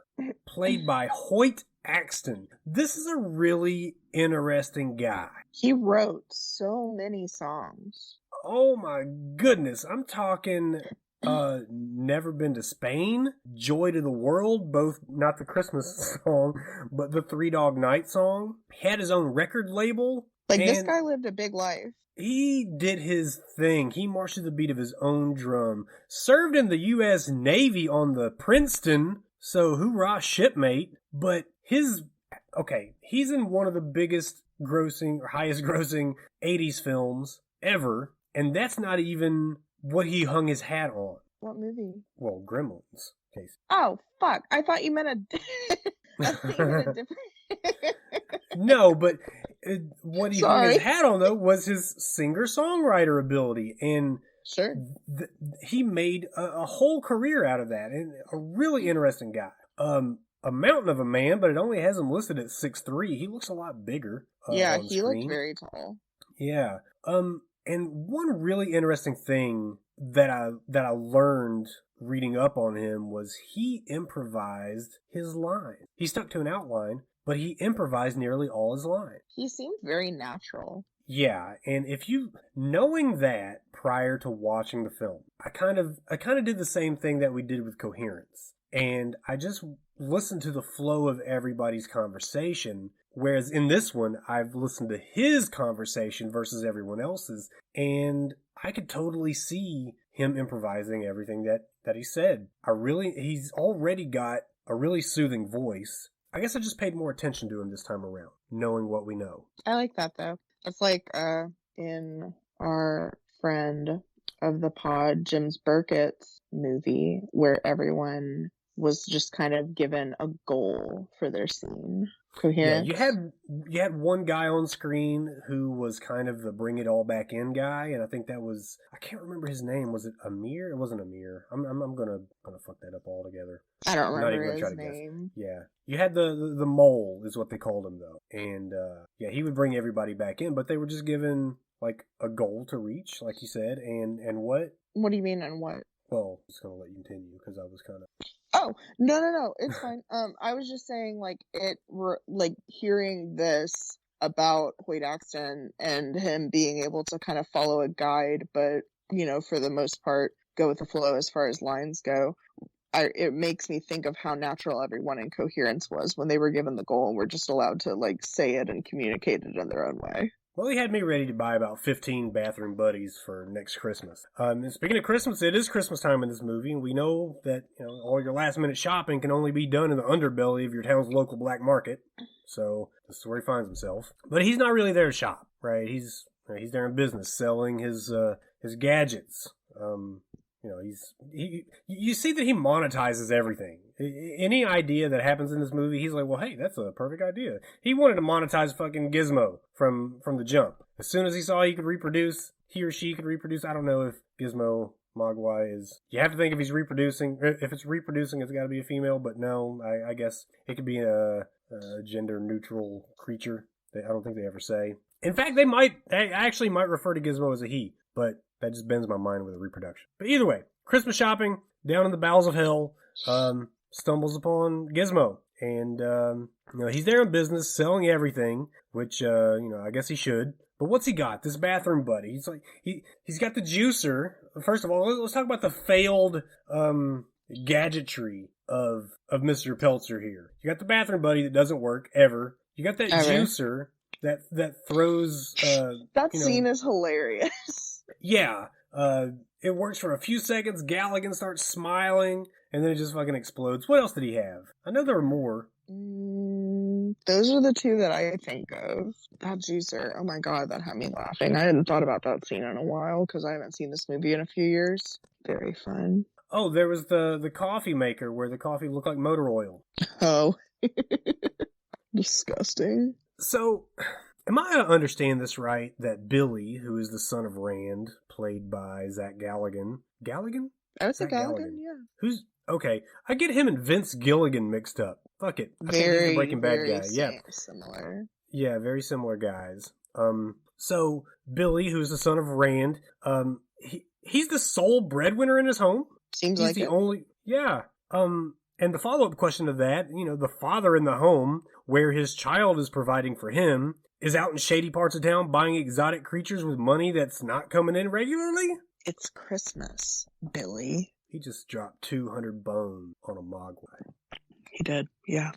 played by Hoyt Axton. This is a really interesting guy. He wrote so many songs. Oh my goodness. I'm talking... Never Been to Spain, Joy to the World, both not the Christmas song, but the Three Dog Night song. He had his own record label. This guy lived a big life. He did his thing. He marched to the beat of his own drum. Served in the U.S. Navy on the Princeton, so hoorah, shipmate. But he's in one of the biggest grossing, or highest grossing 80s films ever, and that's not even what he hung his hat on. What movie? Well, Gremlins. Case. Oh, fuck. I thought you meant a different... No, but what he hung his hat on, though, was his singer-songwriter ability. And sure, he made a whole career out of that. And a really interesting guy. A mountain of a man, but it only has him listed at 6'3". He looks a lot bigger. Yeah, he looked very tall. Yeah. And one really interesting thing that I learned reading up on him was he improvised his line. He stuck to an outline, but he improvised nearly all his lines. He seemed very natural. Yeah, and knowing that prior to watching the film, I kind of did the same thing that we did with Coherence. And I just listened to the flow of everybody's conversation. Whereas in this one, I've listened to his conversation versus everyone else's, and I could totally see him improvising everything that he said. He's already got a really soothing voice. I guess I just paid more attention to him this time around, knowing what we know. I like that, though. It's like in our friend of the pod, Jim's Burkett's movie, where everyone was just kind of given a goal for their scene. Coherence. Yeah, you had one guy on screen who was kind of the bring it all back in guy, and I think that was, I can't remember his name. Was it Amir? It wasn't Amir. I'm gonna fuck that up altogether. I don't remember his name. Yeah, you had the mole is what they called him though, and yeah, he would bring everybody back in, but they were just given like a goal to reach, like you said, and what? What do you mean, and what? Well, I'm just gonna let you continue because I was kind of. Oh, no, it's fine. I was just saying, hearing this about Hoyt Axton and him being able to kind of follow a guide, but, for the most part, go with the flow as far as lines go. It makes me think of how natural everyone in Coherence was when they were given the goal and were just allowed to, say it and communicate it in their own way. Well, he had me ready to buy about 15 bathroom buddies for next Christmas. And speaking of Christmas, it is Christmas time in this movie, and we know that all your last-minute shopping can only be done in the underbelly of your town's local black market. So this is where he finds himself. But he's not really there to shop, right? He's there in business, selling his gadgets. You see that he monetizes everything. Any idea that happens in this movie, he's like, well, hey, that's a perfect idea. He wanted to monetize fucking Gizmo from the jump. As soon as he saw he or she could reproduce, I don't know if Gizmo Mogwai is... You have to think if he's reproducing. If it's reproducing, it's got to be a female, but no, I guess it could be a gender-neutral creature. I don't think they ever say. In fact, they actually might refer to Gizmo as a he, but that just bends my mind with the reproduction. But either way, Christmas shopping, down in the bowels of hell, stumbles upon Gizmo. And, he's there in business, selling everything, which, I guess he should. But what's he got? This bathroom buddy. He's like, he's got the juicer. First of all, let's talk about the failed, gadgetry of Mr. Peltzer here. You got the bathroom buddy that doesn't work ever. You got that juicer that throws, that scene is hilarious. Yeah. It works for a few seconds. Galligan starts smiling, and then it just fucking explodes. What else did he have? I know there were more. Those are the two that I think of. That juicer. Oh my god, that had me laughing. I hadn't thought about that scene in a while because I haven't seen this movie in a few years. Very fun. Oh, there was the coffee maker where the coffee looked like motor oil. Oh. Disgusting. So, am I to understand this right, that Billy, who is the son of Rand, played by Zach Galligan... Galligan? I would say Galligan, yeah. Okay, I get him and Vince Gilligan mixed up. Fuck it. I think he's the Breaking Bad guy. Yeah. Similar. Yeah, very similar guys. So, Billy, who's the son of Rand, he's the sole breadwinner in his home? Seems like the only... Yeah. And the follow-up question to that, the father in the home, where his child is providing for him, is out in shady parts of town buying exotic creatures with money that's not coming in regularly? It's Christmas, Billy. He just dropped 200 bones on a Mogwai. He did, yeah.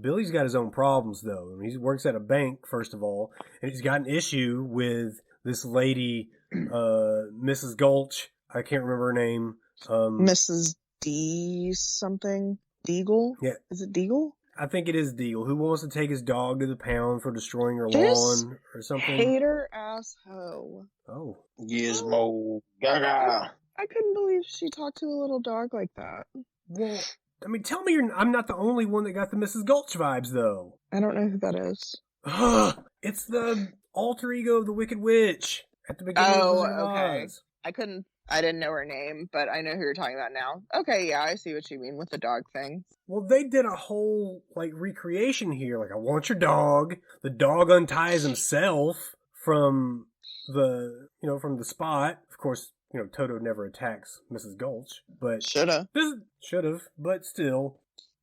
Billy's got his own problems, though. I mean, he works at a bank, first of all, and he's got an issue with this lady, Mrs. Gulch. I can't remember her name. Mrs. D something? Deagle? Yeah. Is it Deagle? I think it is Deagle, who wants to take his dog to the pound for destroying her lawn or something. Hater ass hoe. Oh. Gizmo Gaga. I couldn't believe she talked to a little dog like that. Well, I mean, tell me I'm not the only one that got the Mrs. Gulch vibes, though. I don't know who that is. It's the alter ego of the Wicked Witch at the beginning of Wizard of Oz. I didn't know her name, but I know who you're talking about now. Okay, yeah, I see what you mean with the dog thing. Well, they did a whole, recreation here. I want your dog. The dog unties himself from the spot. Of course, Toto never attacks Mrs. Gulch, but... Shoulda, but still.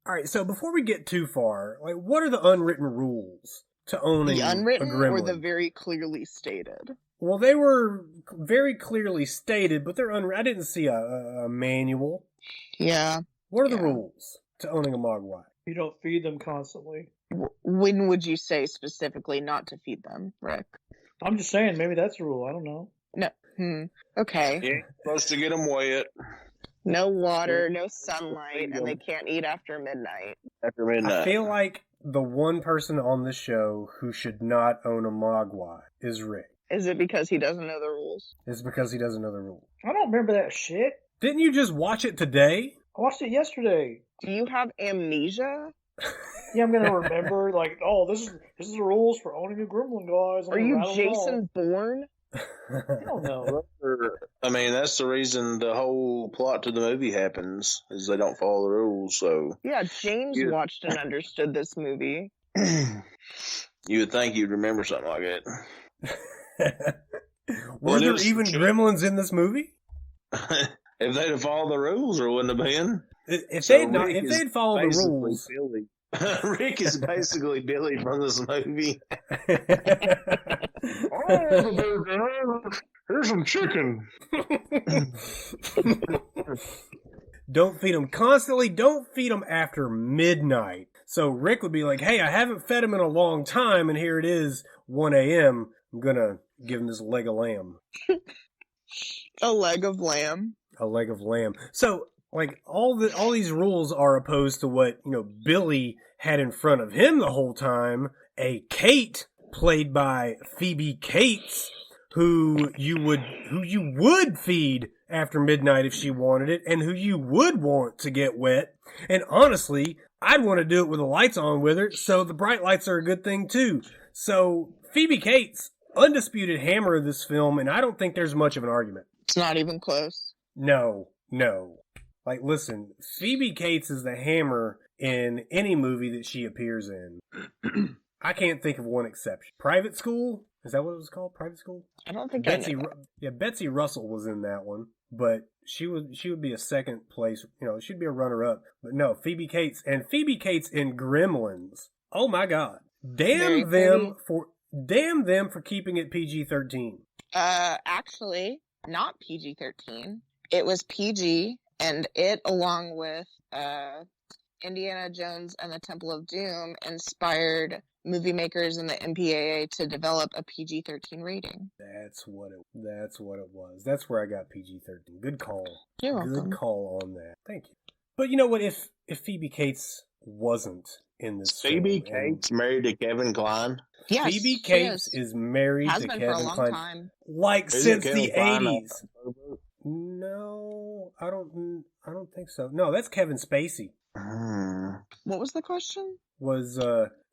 Alright, so before we get too far, what are the unwritten rules to owning the unwritten a gremlin? Or the very clearly stated? Well, they were very clearly stated, but I didn't see a manual. Yeah. What are the rules to owning a Mogwai? You don't feed them constantly. When would you say specifically not to feed them, Rick? I'm just saying, maybe that's a rule. I don't know. No. Okay. You ain't supposed to get them wet. No water, no sunlight, and they can't eat after midnight. After midnight. I feel like the one person on this show who should not own a Mogwai is Rick. Is it because he doesn't know the rules? It's because he doesn't know the rules. I don't remember that shit. Didn't you just watch it today? I watched it yesterday. Do you have amnesia? Yeah, I'm gonna remember. This is the rules for owning a gremlin, guys. Are you Jason Bourne? I don't know. I mean, that's the reason the whole plot to the movie happens, is they don't follow the rules, so... Yeah, James watched and understood this movie. You would think you'd remember something like that. Were there even gremlins in this movie? If they'd have followed the rules, there wldn't have been. If they'd followed the rules... Billy. Rick is basically Billy from this movie. Here's some chicken. Don't feed them constantly. Don't feed them after midnight. So Rick would be like, hey, I haven't fed him in a long time, and here it is, 1 a.m. I'm going to give him this leg of lamb. A leg of lamb. A leg of lamb. So Like all these rules are opposed to what, Billy had in front of him the whole time. A Kate played by Phoebe Cates, who you would feed after midnight if she wanted it, and who you would want to get wet. And honestly, I'd want to do it with the lights on with her, so the bright lights are a good thing too. So Phoebe Cates, undisputed hammer of this film, and I don't think there's much of an argument. It's not even close. No. Like, listen, Phoebe Cates is the hammer in any movie that she appears in. I can't think of one exception. Private School? Is that what it was called? Private School? I don't think Betsy Russell was in that one, but she would be a second place. She'd be a runner-up. But no, Phoebe Cates. And Phoebe Cates in Gremlins. Oh, my God. Damn them for keeping it PG-13. Actually, not PG-13. It was PG, and it, along with Indiana Jones and the Temple of Doom, inspired movie makers and the MPAA to develop a PG-13 rating. That's what it was. That's where I got PG-13. Good call. You're welcome. Good call on that. Thank you. But you know what? If Phoebe Cates wasn't in this Phoebe film, Cates married to Kevin Kline? Yes, Phoebe Cates is married to Kevin Kline. Has been for a long time. Like since the 80s. Kline? No, I don't think so. No, that's Kevin Spacey. What was the question?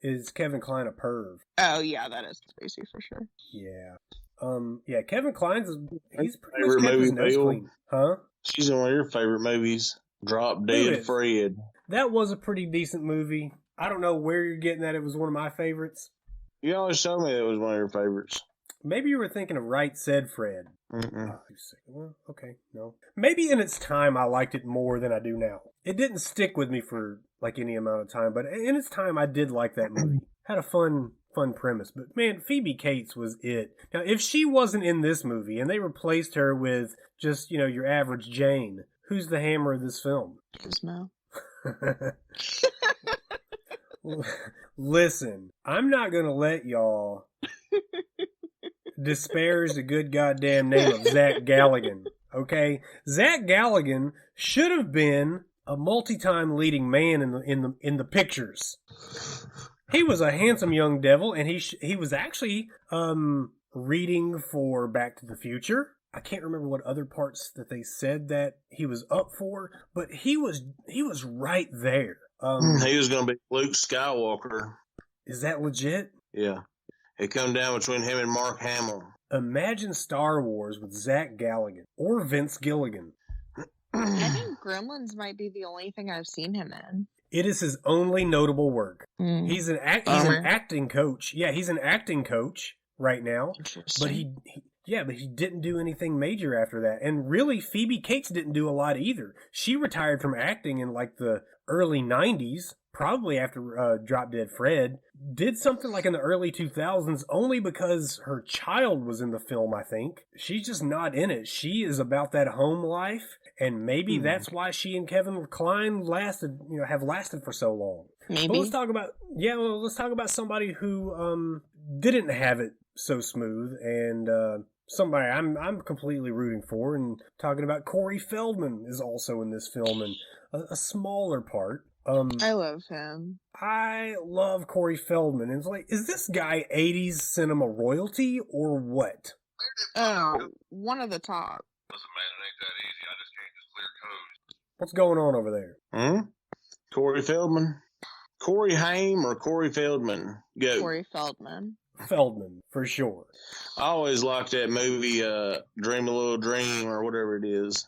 Is Kevin Kline a perv? Oh yeah, that is Spacey for sure. Yeah. Kevin Kline's he's pretty favorite much kept his movie, nose Bill? clean. Huh? She's in one of your favorite movies, Drop Dead Fred. That was a pretty decent movie. I don't know where you're getting that. It was one of my favorites. You always told me it was one of your favorites. Maybe you were thinking of Right Said Fred. Mm-mm. Well, okay, no. Maybe in its time I liked it more than I do now. It didn't stick with me for like any amount of time, but in its time I did like that movie. Had a fun premise, but man, Phoebe Cates was it. Now, if she wasn't in this movie and they replaced her with just, your average Jane, who's the hammer of this film? Gizmo. Listen, I'm not going to let y'all disparage the good goddamn name of Zach Galligan, okay? Zach Galligan should have been a multi-time leading man in the pictures. He was a handsome young devil, and he was actually reading for Back to the Future. I can't remember what other parts that they said that he was up for, but he was right there. He was going to be Luke Skywalker. Is that legit? Yeah. It come down between him and Mark Hamill. Imagine Star Wars with Zach Galligan or Vince Gilligan. I think Gremlins might be the only thing I've seen him in. It is his only notable work. He's an acting coach. Yeah, he's an acting coach right now. But he didn't do anything major after that. And really, Phoebe Cates didn't do a lot either. She retired from acting in like the early 90s, probably after Drop Dead Fred. Did something like in the early 2000s only because her child was in the film, I think. She's just not in it. She is about that home life, and maybe that's why she and Kevin Kline have lasted for so long. Maybe. But let's talk about somebody who didn't have it so smooth, and somebody I'm completely rooting for, and talking about Corey Feldman is also in this film, and a smaller part. I love him. I love Corey Feldman. It's like, is this guy 80s cinema royalty or what? Oh, one of the top. Listen, man, it ain't that easy. I just can't just clear codes. What's going on over there? Corey Feldman? Corey Haim or Corey Feldman? Go. Corey Feldman. Feldman, for sure. I always liked that movie, Dream a Little Dream, or whatever it is.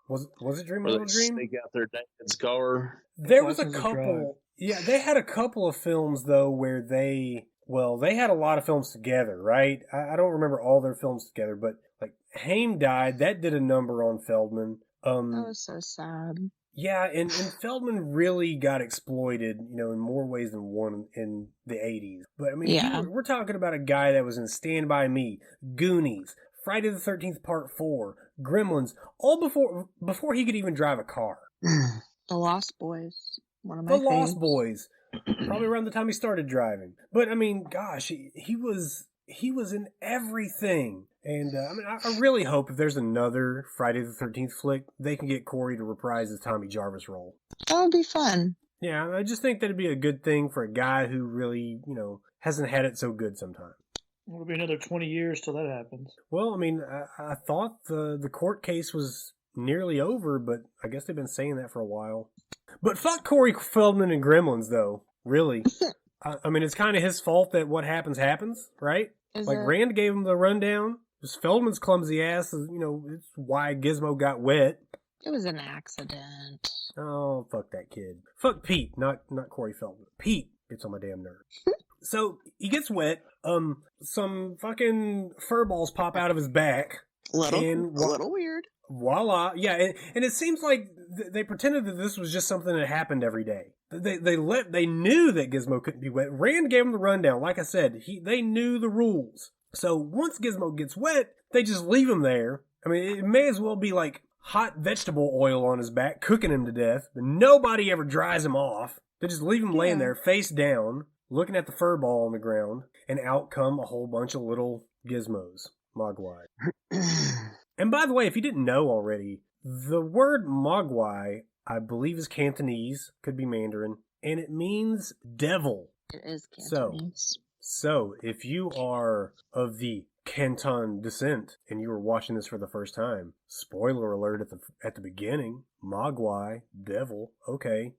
Was it Dream a Where Little they Dream? sneak out their dad's car. There was a License to Drive. couple. Yeah, they had a couple of films though where they had a lot of films together, right? I don't remember all their films together, but like Haim died, that did a number on Feldman. That was so sad. Yeah, and Feldman really got exploited, in more ways than one in the 80s. But I mean, we're talking about a guy that was in Stand By Me, Goonies, Friday the 13th Part 4, Gremlins, all before he could even drive a car. The Lost Boys. One of my The Lost faves. Boys. Probably around the time he started driving. But I mean, gosh, he was he was in everything. And I really hope if there's another Friday the 13th flick, they can get Corey to reprise his Tommy Jarvis role. That would be fun. Yeah, I just think that'd be a good thing for a guy who really, hasn't had it so good sometimes. It'll be another 20 years till that happens. Well, I thought the court case was nearly over, but I guess they've been saying that for a while. But fuck Corey Feldman and Gremlins, though. Really. It's kind of his fault that what happens, right? Rand gave him the rundown. It's Feldman's clumsy ass, it's why Gizmo got wet. It was an accident. Oh, fuck that kid. Fuck Pete, not Corey Feldman. Pete gets on my damn nerves. So, he gets wet. Some fucking fur balls pop out of his back. A little weird. Voila. Yeah, and it seems like they pretended that this was just something that happened every day. They knew that Gizmo couldn't be wet. Rand gave them the rundown. Like I said, they knew the rules. So once Gizmo gets wet, they just leave him there. It may as well be like hot vegetable oil on his back, cooking him to death, but nobody ever dries him off. They just leave him laying there, face down, looking at the fur ball on the ground, and out come a whole bunch of little Gizmos. Mogwai. And by the way, if you didn't know already, the word Mogwai, I believe, is Cantonese, could be Mandarin, and it means devil. It is Cantonese. So, if you are of the Canton descent and you were watching this for the first time, spoiler alert at the beginning, Mogwai, devil, okay.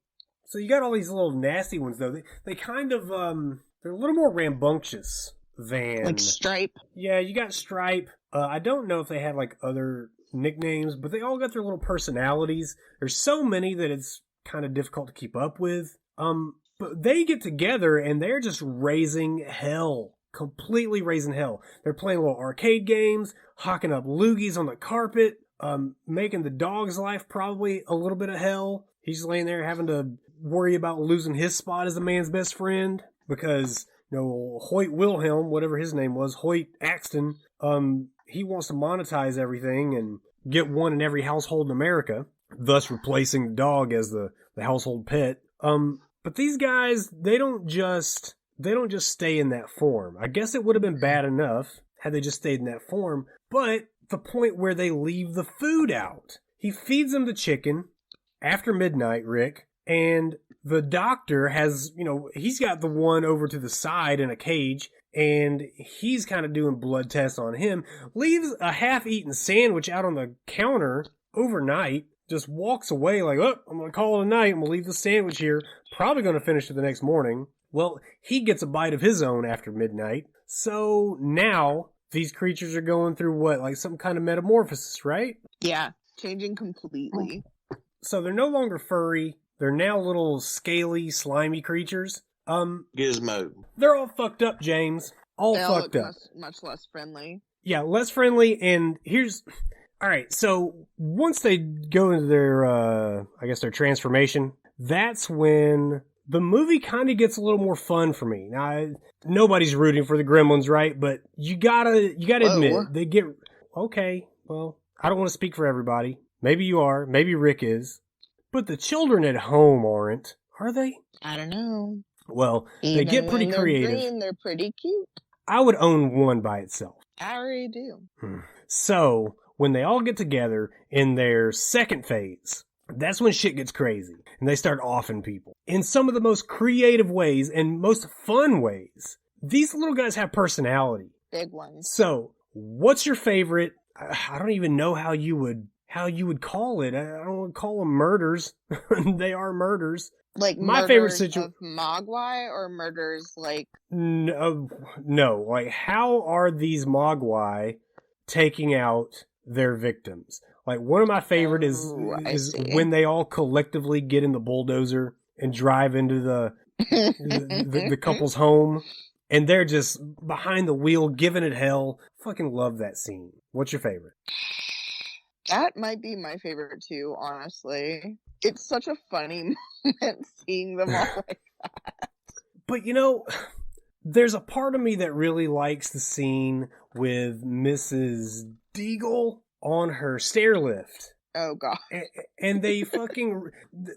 So you got all these little nasty ones though. They kind of they're a little more rambunctious than like Stripe. Yeah, you got Stripe. I don't know if they had like other nicknames, but they all got their little personalities. There's so many that it's kind of difficult to keep up with. But they get together and they're just raising hell. Completely raising hell. They're playing little arcade games, hocking up loogies on the carpet, making the dog's life probably a little bit of hell. He's laying there having to worry about losing his spot as the man's best friend because, Hoyt Wilhelm, whatever his name was, Hoyt Axton, he wants to monetize everything and get one in every household in America, thus replacing the dog as the household pet. But these guys, they don't just stay in that form. I guess it would have been bad enough had they just stayed in that form, but the point where they leave the food out. He feeds them the chicken after midnight, Rick, and the doctor has, he's got the one over to the side in a cage, and he's kind of doing blood tests on him, leaves a half-eaten sandwich out on the counter overnight, just walks away like, oh, I'm going to call it a night. I'm going to leave the sandwich here. Probably going to finish it the next morning. Well, he gets a bite of his own after midnight. So now these creatures are going through what? Like some kind of metamorphosis, right? Yeah, changing completely. So they're no longer furry. They're now little scaly, slimy creatures. Gizmo. They're all fucked up, James. All They fucked look up. much less friendly. Yeah, less friendly. And here's... All right, so once they go into their, their transformation, that's when the movie kind of gets a little more fun for me. Now, nobody's rooting for the Gremlins, right? But you gotta admit, they get... Okay, well, I don't want to speak for everybody. Maybe you are. Maybe Rick is. But the children at home aren't, are they? I don't know. Well, they get pretty creative. Green, they're pretty cute. I would own one by itself. I already do. So... when they all get together in their second phase, that's when shit gets crazy. And they start offing people. In some of the most creative ways and most fun ways. These little guys have personality. Big ones. So, what's your favorite? I don't even know how you would call it. I don't want to call them murders. They are murders. Like my favorite of Mogwai or murders like... No. Like, how are these Mogwai taking out their victims? Like, one of my favorite is when they all collectively get in the bulldozer and drive into the couple's home, and they're just behind the wheel giving it hell. Fucking love that scene. What's your favorite? That might be my favorite too, honestly. It's such a funny moment seeing them all like that. But there's a part of me that really likes the scene with Mrs. Deagle on her stair lift. Oh, God. And they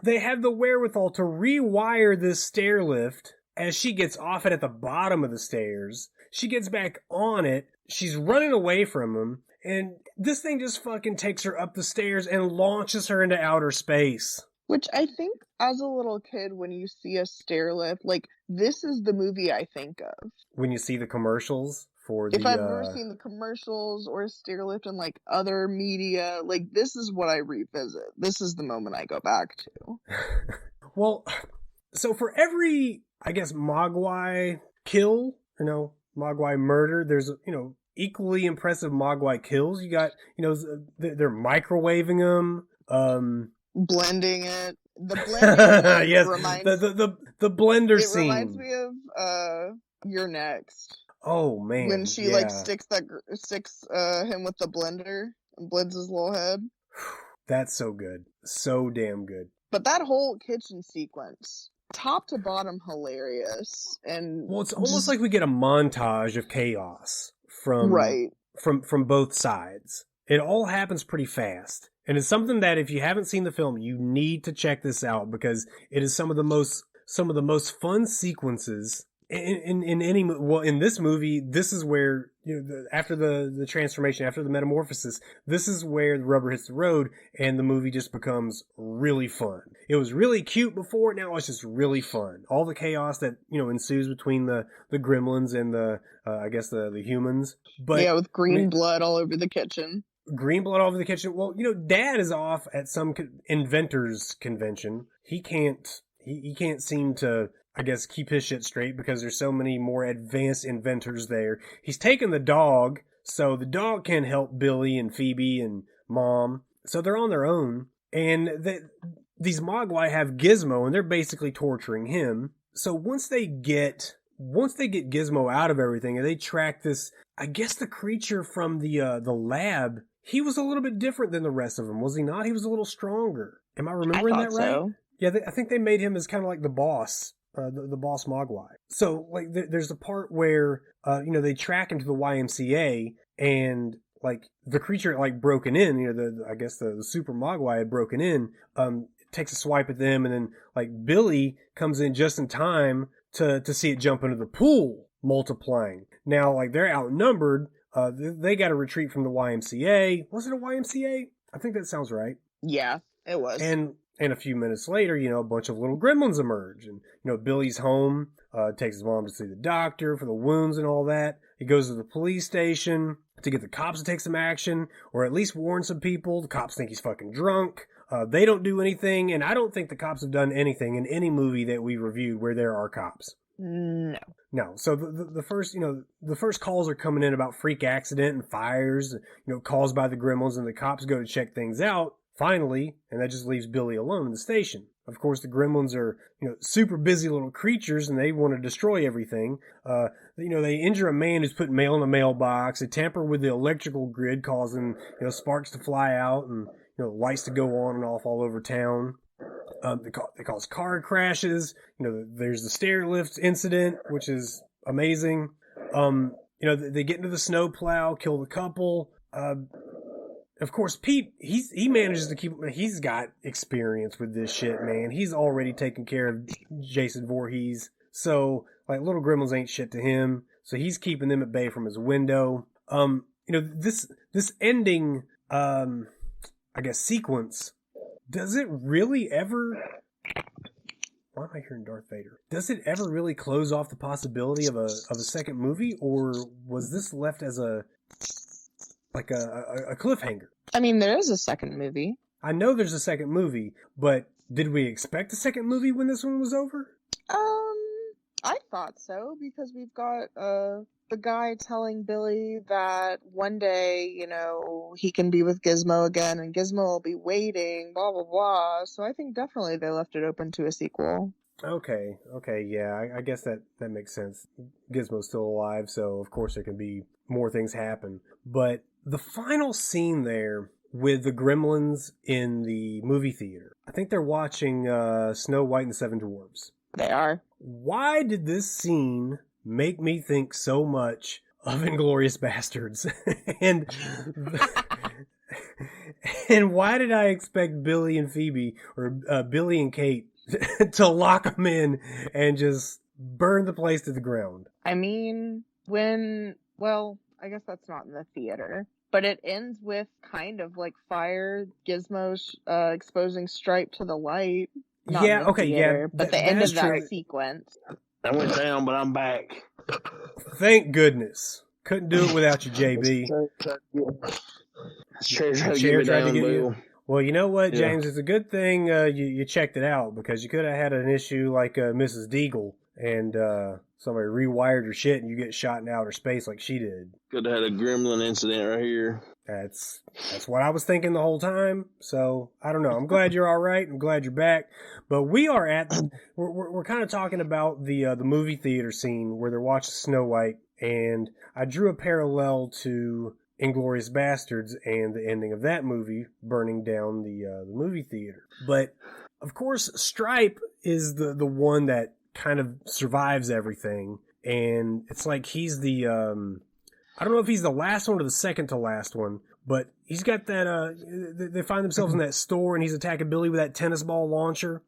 they have the wherewithal to rewire this stair lift as she gets off it at the bottom of the stairs. she gets back on it. She's running away from him. And this thing just fucking takes her up the stairs and launches her into outer space. Which I think as a little kid, when you see a stair lift, like, this is the movie I think of. When you see the commercials for the... If I've ever seen the commercials or a stair lift in, like, other media, like, this is what I revisit. This is the moment I go back to. Well, so for every, I guess, Mogwai kill, Mogwai murder, there's, equally impressive Mogwai kills. You got, they're microwaving them, blending it. The blending yes, reminds the blender scene. It reminds me of You're Next. Oh man, when she like sticks him with the blender and blends his little head. That's so good, so damn good. But that whole kitchen sequence, top to bottom, hilarious. And well, it's almost like we get a montage of chaos from both sides. It all happens pretty fast. And it's something that if you haven't seen the film, you need to check this out because it is some of the most fun sequences in any. Well, in this movie, this is where after the transformation, after the metamorphosis, this is where the rubber hits the road, and the movie just becomes really fun. It was really cute before, now it's just really fun. All the chaos that ensues between the gremlins and the humans, but with green blood all over the kitchen. Green blood all over the kitchen. Well, Dad is off at some inventors convention. He can't seem to, I guess, keep his shit straight because there's so many more advanced inventors there. He's taken the dog, so the dog can help Billy and Phoebe and Mom. So they're on their own. And these Mogwai have Gizmo, and they're basically torturing him. So once they get Gizmo out of everything, and they track this, I guess the creature from the lab, he was a little bit different than the rest of them, was he not? He was a little stronger. Am I remembering that right? So. Yeah, I think they made him as kind of like the boss. The boss Mogwai. So, like, there's a part where, they track him to the YMCA, and, like, the creature, like, broken in, the super Mogwai had broken in, takes a swipe at them, and then, like, Billy comes in just in time to see it jump into the pool, multiplying. Now, like, they're outnumbered, they got to retreat from the YMCA. Was it a YMCA? I think that sounds right. Yeah, it was. And a few minutes later, a bunch of little gremlins emerge. And, Billy's home, takes his mom to see the doctor for the wounds and all that. He goes to the police station to get the cops to take some action, or at least warn some people. The cops think he's fucking drunk. They don't do anything, and I don't think the cops have done anything in any movie that we reviewed where there are cops. No. So the first calls are coming in about freak accident and fires, calls by the gremlins, and the cops go to check things out. Finally, and that just leaves Billy alone in the station. Of course, the gremlins are, super busy little creatures, and they want to destroy everything. They injure a man who's putting mail in a mailbox. They tamper with the electrical grid, causing, sparks to fly out and, lights to go on and off all over town. They cause car crashes. There's the stair lift incident, which is amazing. They get into the snowplow, kill the couple. Of course, Pete, he manages to he's got experience with this shit, man. He's already taken care of Jason Voorhees. So, like, little gremlins ain't shit to him. So he's keeping them at bay from his window. This ending, I guess, sequence, does it really ever... Why am I hearing Darth Vader? Does it ever really close off the possibility of a second movie, or was this left as a cliffhanger? I mean, there is a second movie. I know there's a second movie, but did we expect a second movie when this one was over? I thought so, because we've got the guy telling Billy that one day, he can be with Gizmo again, and Gizmo will be waiting, blah, blah, blah. So I think definitely they left it open to a sequel. Okay, yeah, I guess that makes sense. Gizmo's still alive, so of course there can be more things happen. But the final scene there with the gremlins in the movie theater, I think they're watching Snow White and the Seven Dwarfs. They are. Why did this scene make me think so much of Inglourious Bastards? and why did I expect Billy and Phoebe, or Billy and Kate, to lock them in and just burn the place to the ground? I mean, Well, I guess that's not in the theater, but it ends with kind of like fire, Gizmo exposing Stripe to the light. Not in the theater, but the end of that sequence. I went down, but I'm back. Thank goodness. Couldn't do it without you, JB. Chair tried to get you. Well, you know what, James? It's a good thing you checked it out, because you could have had an issue like Mrs. Deagle, and somebody rewired her shit and you get shot in outer space like she did. Could have had a gremlin incident right here. That's what I was thinking the whole time. So I don't know. I'm glad you're all right. I'm glad you're back. But we are we're kind of talking about the movie theater scene where they're watching Snow White, and I drew a parallel to Inglourious Bastards and the ending of that movie, burning down the movie theater. But of course, Stripe is the one that kind of survives everything, and it's like he's the I don't know if he's the last one or the second to last one, but he's got that they find themselves in that store and he's attacking Billy with that tennis ball launcher.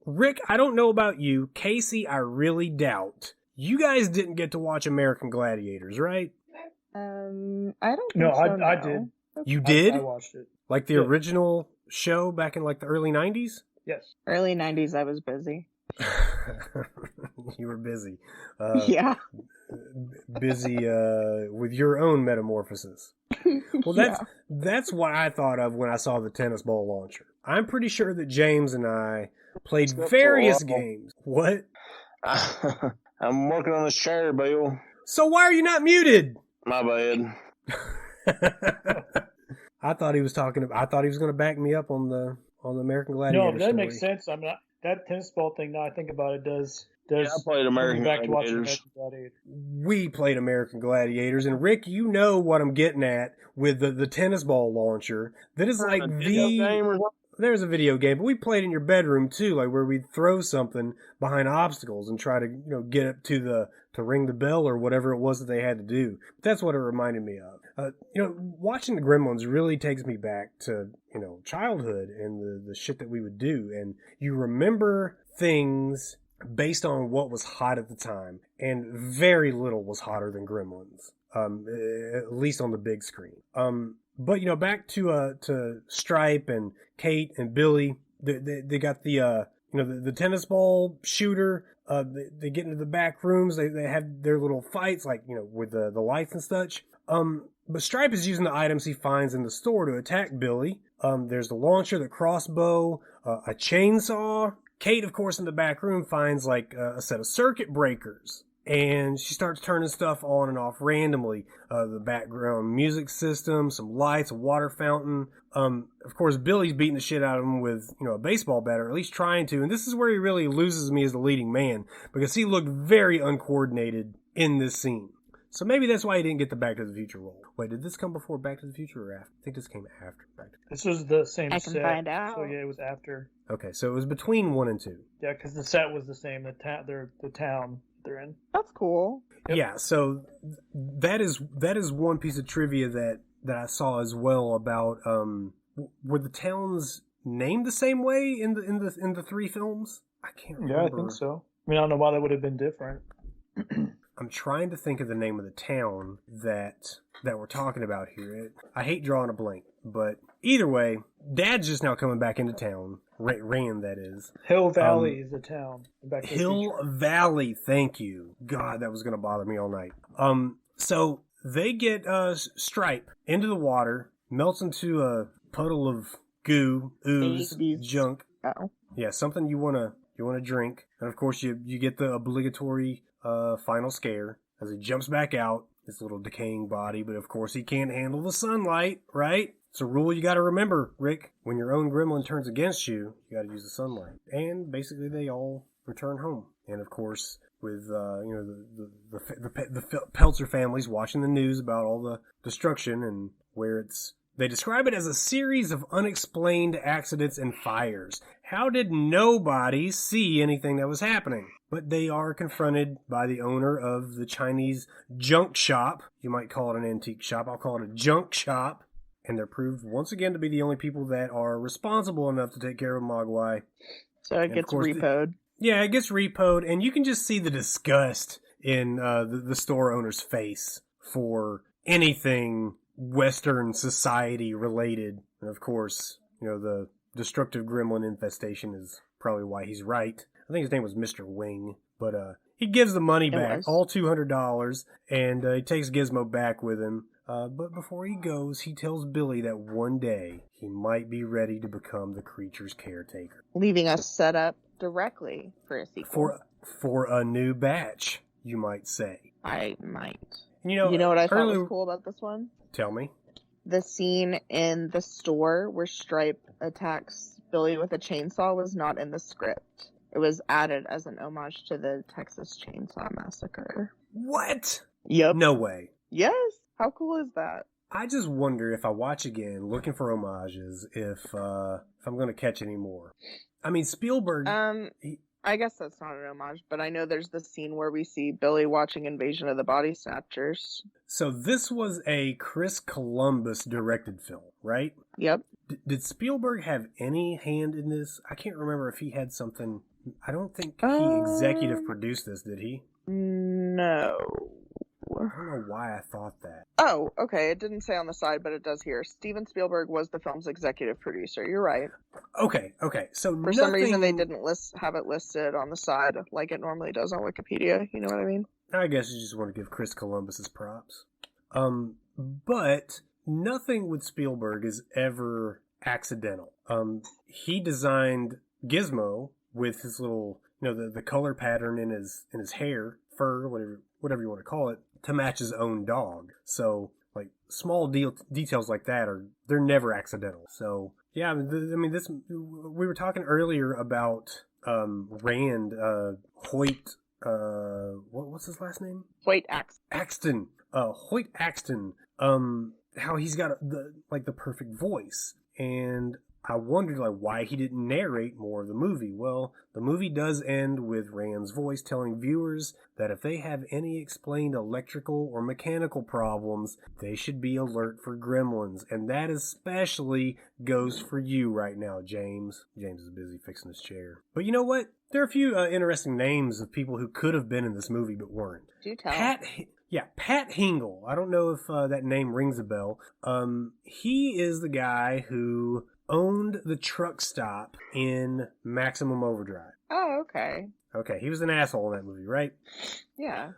Rick, I don't know about you. Casey, I really doubt. You guys didn't get to watch American Gladiators, right? I don't think No, so, I did. You did? I watched it. Like the original show back in like the early 90s? Yes. Early 90s, I was busy. You were busy. Yeah. Busy with your own metamorphosis. Well, that's what I thought of when I saw the tennis ball launcher. I'm pretty sure that James and I played various games. What? I'm working on this chair, Bill. So why are you not muted? My bad. I thought he was going to back me up on the American Gladiator. No, but that story. makes sense. I mean, that tennis ball thing. Now I think about it, does I played American back to watching Gladiators. American Gladiators. We played American Gladiators, and Rick, you know what I'm getting at with the tennis ball launcher. That is like there's a video game, but we played in your bedroom too, like where we'd throw something behind obstacles and try to get up to ring the bell or whatever it was that they had to do. But that's what it reminded me of. Watching the Gremlins really takes me back to childhood and the shit that we would do, and you remember things based on what was hot at the time, and very little was hotter than Gremlins, at least on the big screen. But back to Stripe and Kate and Billy. They got the tennis ball shooter. They get into the back rooms. They have their little fights, like with the lights and such. But Stripe is using the items he finds in the store to attack Billy. There's the launcher, the crossbow, a chainsaw. Kate, of course, in the back room finds like a set of circuit breakers, and she starts turning stuff on and off randomly. The background music system, some lights, a water fountain. Of course, Billy's beating the shit out of him with a baseball bat, or at least trying to. And this is where he really loses me as the leading man, because he looked very uncoordinated in this scene. So maybe that's why he didn't get the Back to the Future role. Wait, did this come before Back to the Future or after? I think this came after Back to the Future. This was the same set. I can find out. So yeah, it was after. Okay, so it was between 1 and 2. Yeah, because the set was the same. The town they're in. That's cool. Yep. Yeah, so that is one piece of trivia that I saw as well about were the towns named the same way in the 3 films? I can't remember. Yeah, I think so. I mean, I don't know why that would have been different. I'm trying to think of the name of the town that we're talking about here. I hate drawing a blank, but either way, Dad's just now coming back into town. Rand, that is. Hill Valley is the town. Back to the Hill Future. Valley, thank you. God, that was going to bother me all night. So they get Stripe into the water, melts into a puddle of goo, ooze, junk. Oh. Yeah, something you want to drink. And of course, you get the obligatory final scare as he jumps back out, his little decaying body. But of course, he can't handle the sunlight, right? It's a rule you got to remember, Rick. When your own gremlin turns against you, you got to use the sunlight. And basically, they all return home. And of course, with the Peltzer families watching the news about all the destruction and where they describe it as a series of unexplained accidents and fires. How did nobody see anything that was happening? But they are confronted by the owner of the Chinese junk shop. You might call it an antique shop. I'll call it a junk shop. And they're proved once again to be the only people that are responsible enough to take care of Mogwai. So it gets repoed. Yeah, it gets repoed, and you can just see the disgust in the store owner's face for anything Western society related. And of course, the destructive gremlin infestation is probably why he's right. I think his name was Mr. Wing, but he gives the money back, all $200, and he takes Gizmo back with him. But before he goes, he tells Billy that one day he might be ready to become the creature's caretaker, leaving us set up directly for a sequel. For a new batch, you might say. I might. You know what I thought was cool about this one? Tell me. The scene in the store where Stripe attacks Billy with a chainsaw was not in the script. It was added as an homage to the Texas Chainsaw Massacre. What? Yep. No way. Yes. How cool is that? I just wonder if I watch again, looking for homages, if I'm going to catch any more. I mean, Spielberg. I guess that's not an homage, but I know there's the scene where we see Billy watching Invasion of the Body Snatchers. So this was a Chris Columbus directed film, right? Yep. Did Spielberg have any hand in this? I can't remember if he had something. I don't think he executive produced this, did he? No. I don't know why I thought that. Oh, okay. It didn't say on the side, but it does here. Steven Spielberg was the film's executive producer. You're right. Okay. So for some reason they didn't have it listed on the side like it normally does on Wikipedia. You know what I mean? I guess you just want to give Chris Columbus his props. But nothing with Spielberg is ever accidental. He designed Gizmo with his little, the color pattern in his hair, fur, whatever you want to call it, to match his own dog. So, like, small details like that they're never accidental. So, yeah, this, we were talking earlier about Rand, Hoyt, what's his last name? Hoyt Axton. Hoyt Axton. How he's got the perfect voice. And I wondered, why he didn't narrate more of the movie. Well, the movie does end with Rand's voice telling viewers that if they have any explained electrical or mechanical problems, they should be alert for gremlins. And that especially goes for you right now, James. James is busy fixing his chair. But you know what? There are a few interesting names of people who could have been in this movie but weren't. Do tell. Pat Hingle. I don't know if that name rings a bell. He is the guy who owned the truck stop in Maximum Overdrive. Oh, okay. Okay, he was an asshole in that movie, right? Yeah.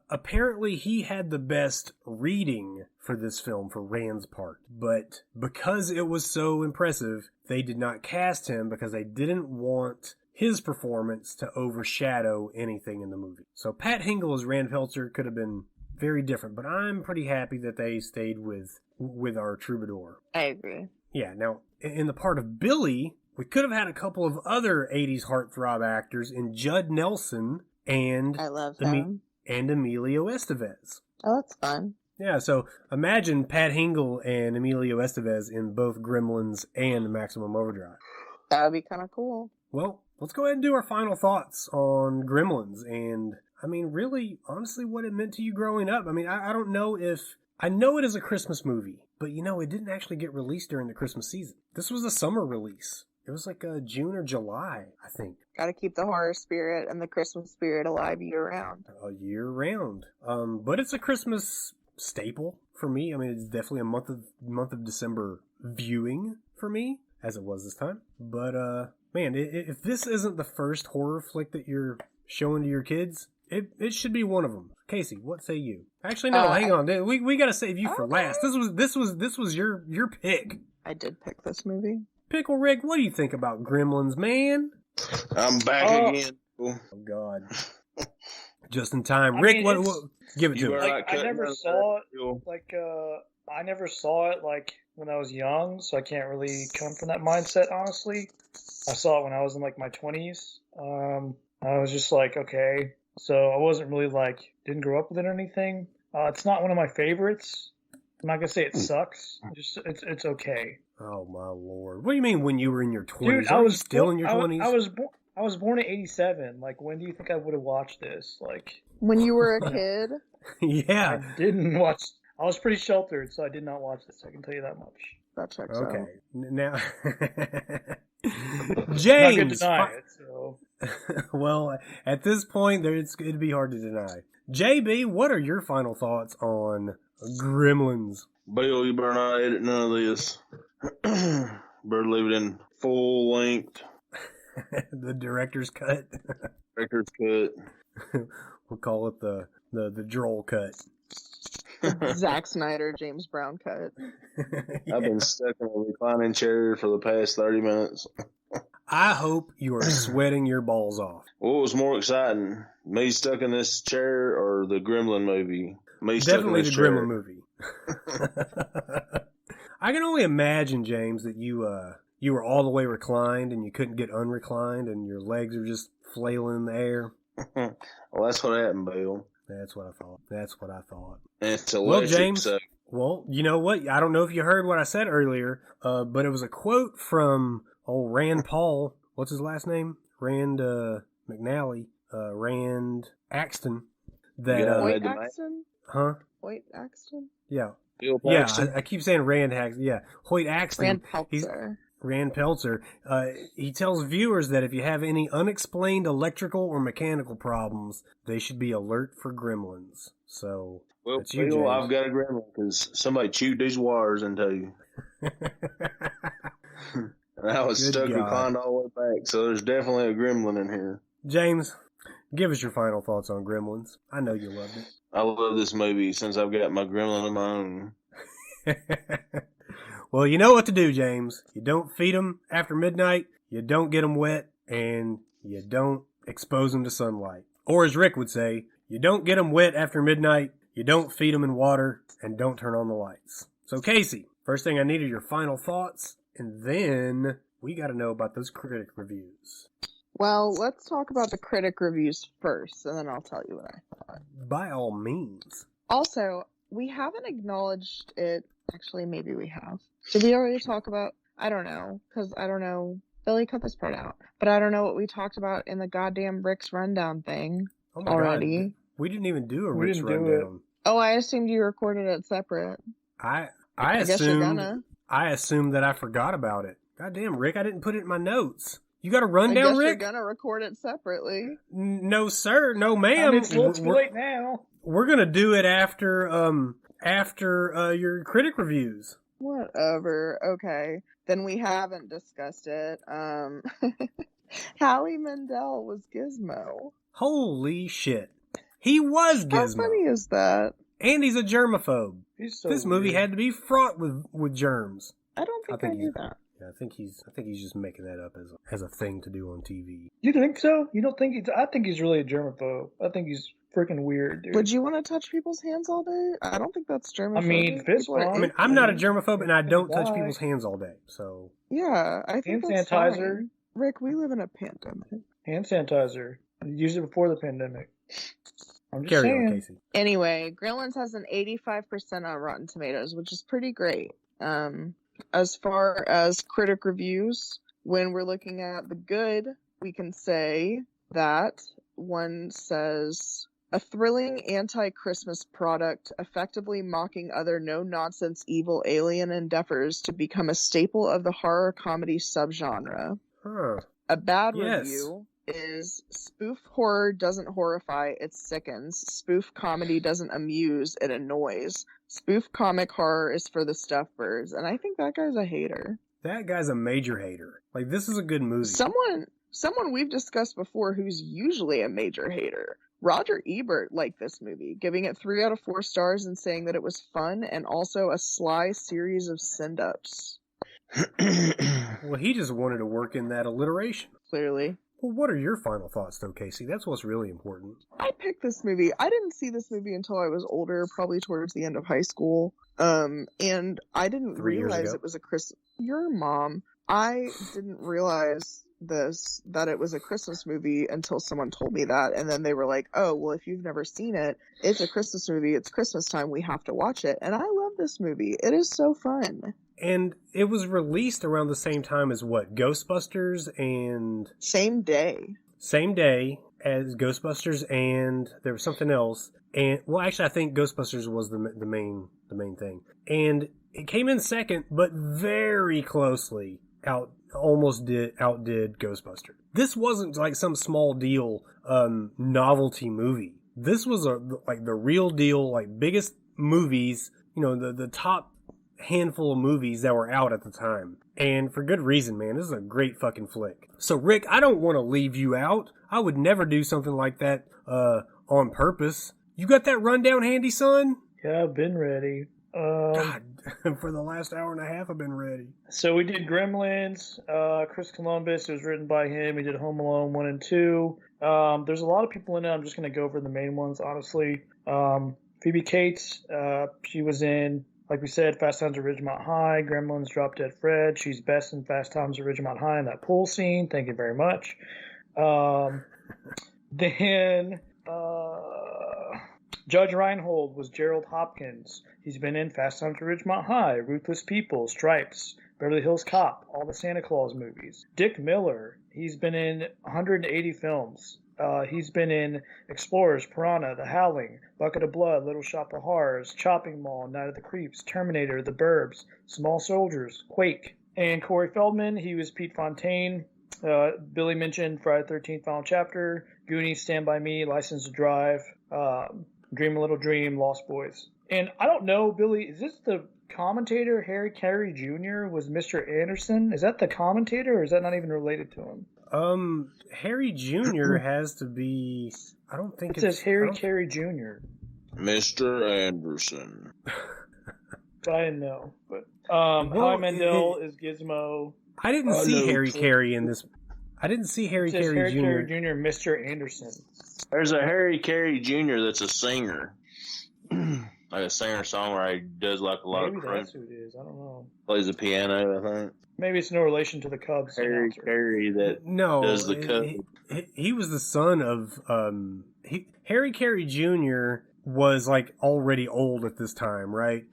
Apparently, he had the best reading for this film for Rand's part. But because it was so impressive, they did not cast him because they didn't want his performance to overshadow anything in the movie. So Pat Hingle as Rand Peltzer could have been very different, but I'm pretty happy that they stayed with our troubadour. I agree. Yeah, now, in the part of Billy, we could have had a couple of other 80s heartthrob actors in Judd Nelson and I love them. And Emilio Estevez. Oh, that's fun. Yeah, so imagine Pat Hingle and Emilio Estevez in both Gremlins and Maximum Overdrive. That would be kind of cool. Well, let's go ahead and do our final thoughts on Gremlins and, really, honestly, what it meant to you growing up. I don't know if... I know it is a Christmas movie, but it didn't actually get released during the Christmas season. This was a summer release. It was like June or July, I think. Got to keep the horror spirit and the Christmas spirit alive year round. Year round. But it's a Christmas staple for me. It's definitely a month of December viewing for me, as it was this time. But man, if this isn't the first horror flick that you're showing to your kids, it should be one of them. Casey, what say you? Actually, no, hang on. We got to save you for last. This was your pick. I did pick this movie. Pickle Rick, what do you think about Gremlins, man? I'm back again. Oh God! Just in time, Rick. What? Give it to me. I never saw it. I never saw it when I was young, so I can't really come from that mindset. Honestly, I saw it when I was in my 20s. I was just okay. So I wasn't really didn't grow up with it or anything. It's not one of my favorites. I'm not gonna say it sucks. Just it's okay. Oh my lord! What do you mean when you were in your 20s? Dude, I was still in your 20s. I was born in '87. When do you think I would have watched this? When you were a kid. Yeah. I didn't watch. I was pretty sheltered, so I did not watch this. I can tell you that much. That checks out. Okay. Now, James. Not gonna deny it. So. Well, at this point, it'd be hard to deny. JB, what are your final thoughts on Gremlins? Bill, you better not edit none of this. Better leave it in full length. The director's cut. Director's cut. We'll call it the droll cut. Zack Snyder, James Brown cut. Yeah. I've been stuck in a reclining chair for the past 30 minutes. I hope you are sweating your balls off. What was more exciting? Me stuck in this chair or the Gremlin movie? Me stuck Definitely in the this chair. Gremlin movie. I can only imagine, James, that you were all the way reclined and you couldn't get unreclined and your legs are just flailing in the air. Well, that's what happened, Bill. That's what I thought. And it's Well, electric, James, so well, you know what? I don't know if you heard what I said earlier, but it was a quote from old Rand Paul. What's his last name? Rand McNally. Rand Axton. That Yeah, Hoyt made the Axton? huh? Hoyt Axton? Yeah. Bill Yeah, Paxton. I keep saying Rand Axton. Yeah, Hoyt Axton. Rand He's Peltzer. Rand Peltzer. He tells viewers that if you have any unexplained electrical or mechanical problems, they should be alert for Gremlins. So Well, that's you, Bill, James. I've got a Gremlin because somebody chewed these wires into you. And I was Good stuck God. reclined all the way back, so there's definitely a Gremlin in here. James, give us your final thoughts on Gremlins. I know you loved it. I love this movie since I've got my Gremlin of my own. Well, you know what to do, James. You don't feed them after midnight, you don't get them wet, and you don't expose them to sunlight. Or as Rick would say, you don't get them wet after midnight, you don't feed them in water, and don't turn on the lights. So, Casey, first thing I need are your final thoughts, and then we got to know about those critic reviews. Well, let's talk about the critic reviews first, and then I'll tell you what I thought. By all means. Also, we haven't acknowledged it. Actually, maybe we have. Did we already talk about? I don't know, because I don't know. Billy, cut this part out. But I don't know what we talked about in the goddamn Rick's Rundown thing Oh my already. God. We didn't even do a We Rick's didn't do rundown. Oh, I assumed you recorded it separate. I guess you're assumed gonna. I assumed that I forgot about it. Goddamn, Rick, I didn't put it in my notes. You got a I rundown, guess you're Rick? gonna record it separately. No, sir. No, I ma'am. mean, it's a little too late now. We're gonna do it after your critic reviews. Whatever. Okay. Then we haven't discussed it. Hallie Mendel was Gizmo. Holy shit. He was How Gizmo. funny is that? And he's a germaphobe. He's so This movie weird. had to be fraught with germs. I don't think I, think knew he- that. Yeah, I think he's just making that up as a thing to do on TV. You think so? You don't think he's? I think he's really a germaphobe. I think he's freaking weird, dude. Would you want to touch people's hands all day? I don't think that's germaphobic. I mean, fist What bump. I mean, I'm not a germaphobe and I don't touch Why? people's hands all day. So Yeah, I think Hand that's sanitizer. fine. Rick, we live in a pandemic. Hand sanitizer. Used it before the pandemic. I'm just carry saying. on, Casey. Anyway, Gremlins has an 85% on Rotten Tomatoes, which is pretty great. As far as critic reviews, when we're looking at the good, we can say that one says a thrilling anti-Christmas product effectively mocking other no-nonsense evil alien endeavors to become a staple of the horror comedy subgenre. Huh. A bad Yes. review is spoof horror doesn't horrify, it sickens. Spoof comedy doesn't amuse, it annoys. Spoof comic horror is for the stuffed birds, and I think that guy's a hater. That guy's a major hater. Like, this is a good movie. Someone we've discussed before who's usually a major hater. Roger Ebert liked this movie, giving it 3 out of 4 stars and saying that it was fun and also a sly series of send-ups. Well, he just wanted to work in that alliteration. Clearly. Well, what are your final thoughts, though, Casey? That's what's really important. I picked this movie. I didn't see this movie until I was older, probably towards the end of high school. And I didn't 3 years realize ago. it was your mom. I didn't realize that it was a Christmas movie until someone told me that, and then they were like, "Oh, well, if you've never seen it, it's a Christmas movie. It's Christmas time. We have to watch it." And I love this movie. It is so fun. And it was released around the same time as what? Ghostbusters and... Same day. Same day as Ghostbusters, and there was something else. And, well, actually, I think Ghostbusters was the main thing. And it came in second, but very closely outdid Ghostbusters. This wasn't like some small deal novelty movie. this was like the real deal, like biggest movies, you know, the top handful of movies that were out at the time. And for good reason, man. This is a great fucking flick. So, Rick, I don't want to leave you out. I would never do something like that on purpose. You got that rundown handy, son? Yeah, I've been ready. God, for the last hour and a half, I've been ready. So we did Gremlins. Chris Columbus. It was written by him. We did Home Alone 1 and 2. There's a lot of people in it. I'm just going to go over the main ones, honestly. Phoebe Cates. She was in, like we said, Fast Times at Ridgemont High, Gremlins, Drop Dead Fred. She's best in Fast Times at Ridgemont High in that pool scene. Thank you very much. Then Judge Reinhold was Gerald Hopkins. He's been in Fast Times at Ridgemont High, Ruthless People, Stripes, Beverly Hills Cop, all the Santa Claus movies. Dick Miller. He's been in 180 films. He's been in Explorers, Piranha, The Howling, Bucket of Blood, Little Shop of Horrors, Chopping Mall, Night of the Creeps, Terminator, The Burbs, Small Soldiers, Quake. And Corey Feldman, he was Pete Fontaine. Billy mentioned Friday the 13th Final Chapter, Goonies, Stand By Me, License to Drive, Dream a Little Dream, Lost Boys. And I don't know, Billy, is this the commentator? Harry Carey Jr. was Mr. Anderson? Is that the commentator, or is that not even related to him? Harry Jr. has to be. I don't think it says Harry Carey Jr. Mr. Anderson. I didn't know, but Howie Mandel is Gizmo. I didn't see Harry Carey in this. I didn't see Harry Carey Jr. Harry Carey Jr. Mr. Anderson. There's a Harry Carey Jr. that's a singer. Like a singer-songwriter. He does like a lot of crap. That's who it is. I don't know. Plays the piano, I think. Maybe it's no relation to the Cubs. Harry Carey that does the Cubs. He was the son of Harry Carey Jr. was like already old at this time, right?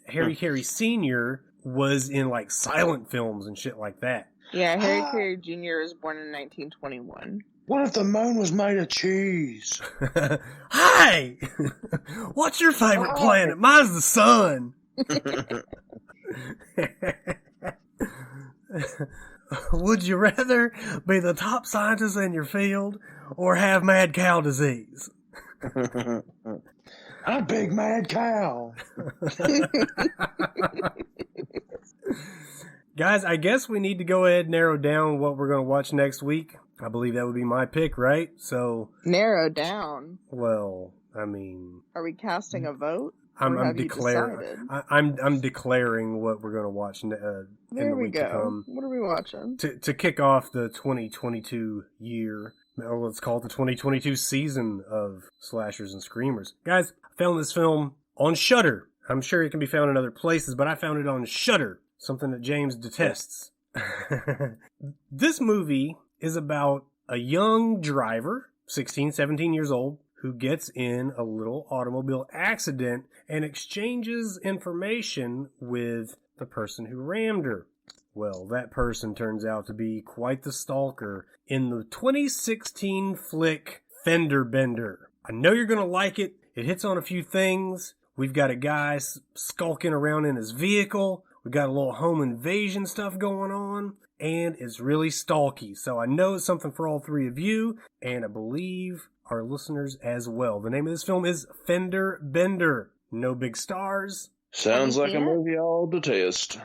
Harry Carey Sr. was in like silent films and shit like that. Yeah, Harry Carey Jr. was born in 1921. What if the moon was made of cheese? Hi! What's your favorite planet? Mine's the sun. Would you rather be the top scientist in your field or have mad cow disease? I'm Big Mad Cow. Guys, I guess we need to go ahead and narrow down what we're going to watch next week. I believe that would be my pick, right? So narrow down. Well, I mean, are we casting a vote? I'm declaring. I'm declaring what we're going to watch in the week to come. What are we watching? To kick off the 2022 year, or let's call it the 2022 season of slashers and screamers. Guys, I found this film on Shudder. I'm sure it can be found in other places, but I found it on Shudder, something that James detests. This movie is about a young driver, 16, 17 years old, who gets in a little automobile accident and exchanges information with the person who rammed her. Well, that person turns out to be quite the stalker in the 2016 flick Fender Bender. I know you're going to like it. It hits on a few things. We've got a guy skulking around in his vehicle. We've got a little home invasion stuff going on. And it's really stalky. So I know it's something for all three of you. And I believe our listeners as well. The name of this film is Fender Bender. No big stars. Sounds like a movie I'll detest.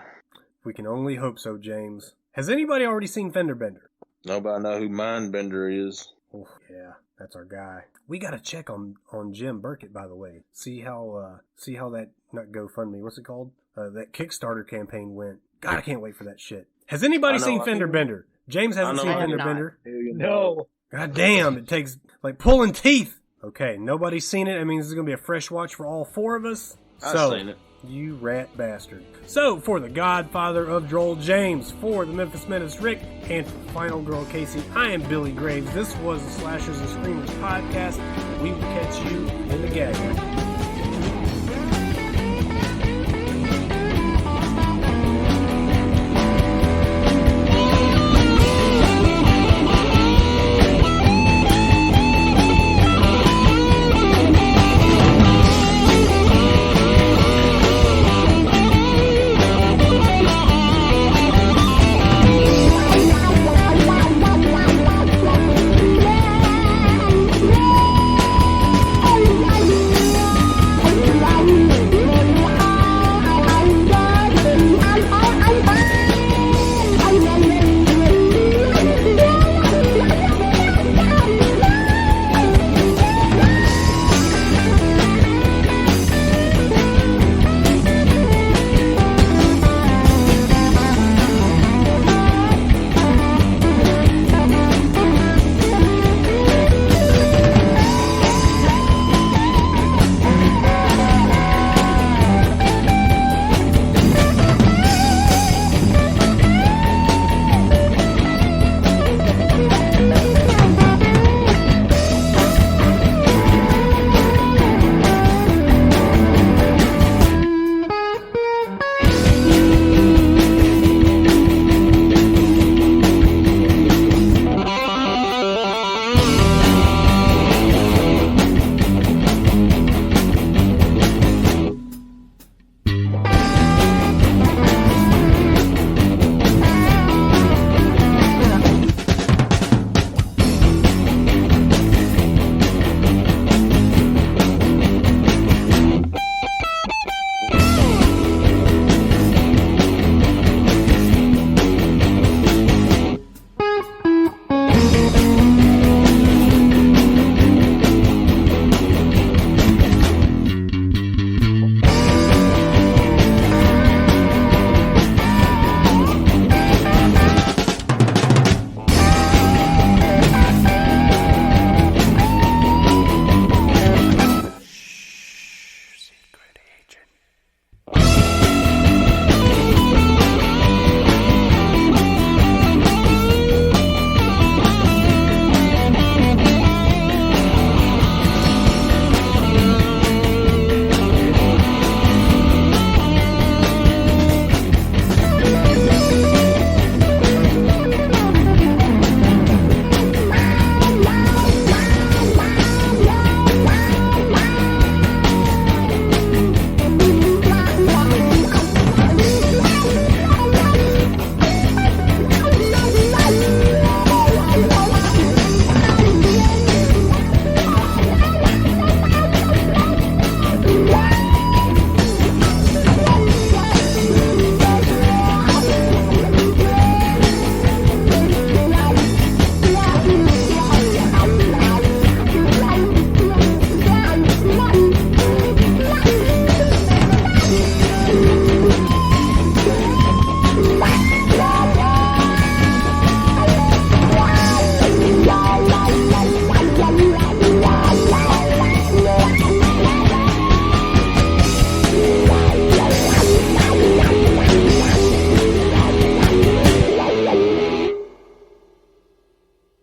We can only hope so, James. Has anybody already seen Fender Bender? Nobody know who Mindbender is. Oh, yeah, that's our guy. We got to check on Jim Burkett, by the way. See how that, not GoFundMe, what's it called? That Kickstarter campaign went. God, I can't wait for that shit. Has anybody seen Fender Bender? James hasn't seen Fender Bender? No. God damn, it takes like pulling teeth. Okay, nobody's seen it. I mean, this is going to be a fresh watch for all four of us. I've seen it. You rat bastard. So, for the Godfather of Droll James, for the Memphis Maniac Rick, and for Final Girl Casey, I am Billy Graves. This was the Slashers and Screamers podcast. We will catch you in the gag.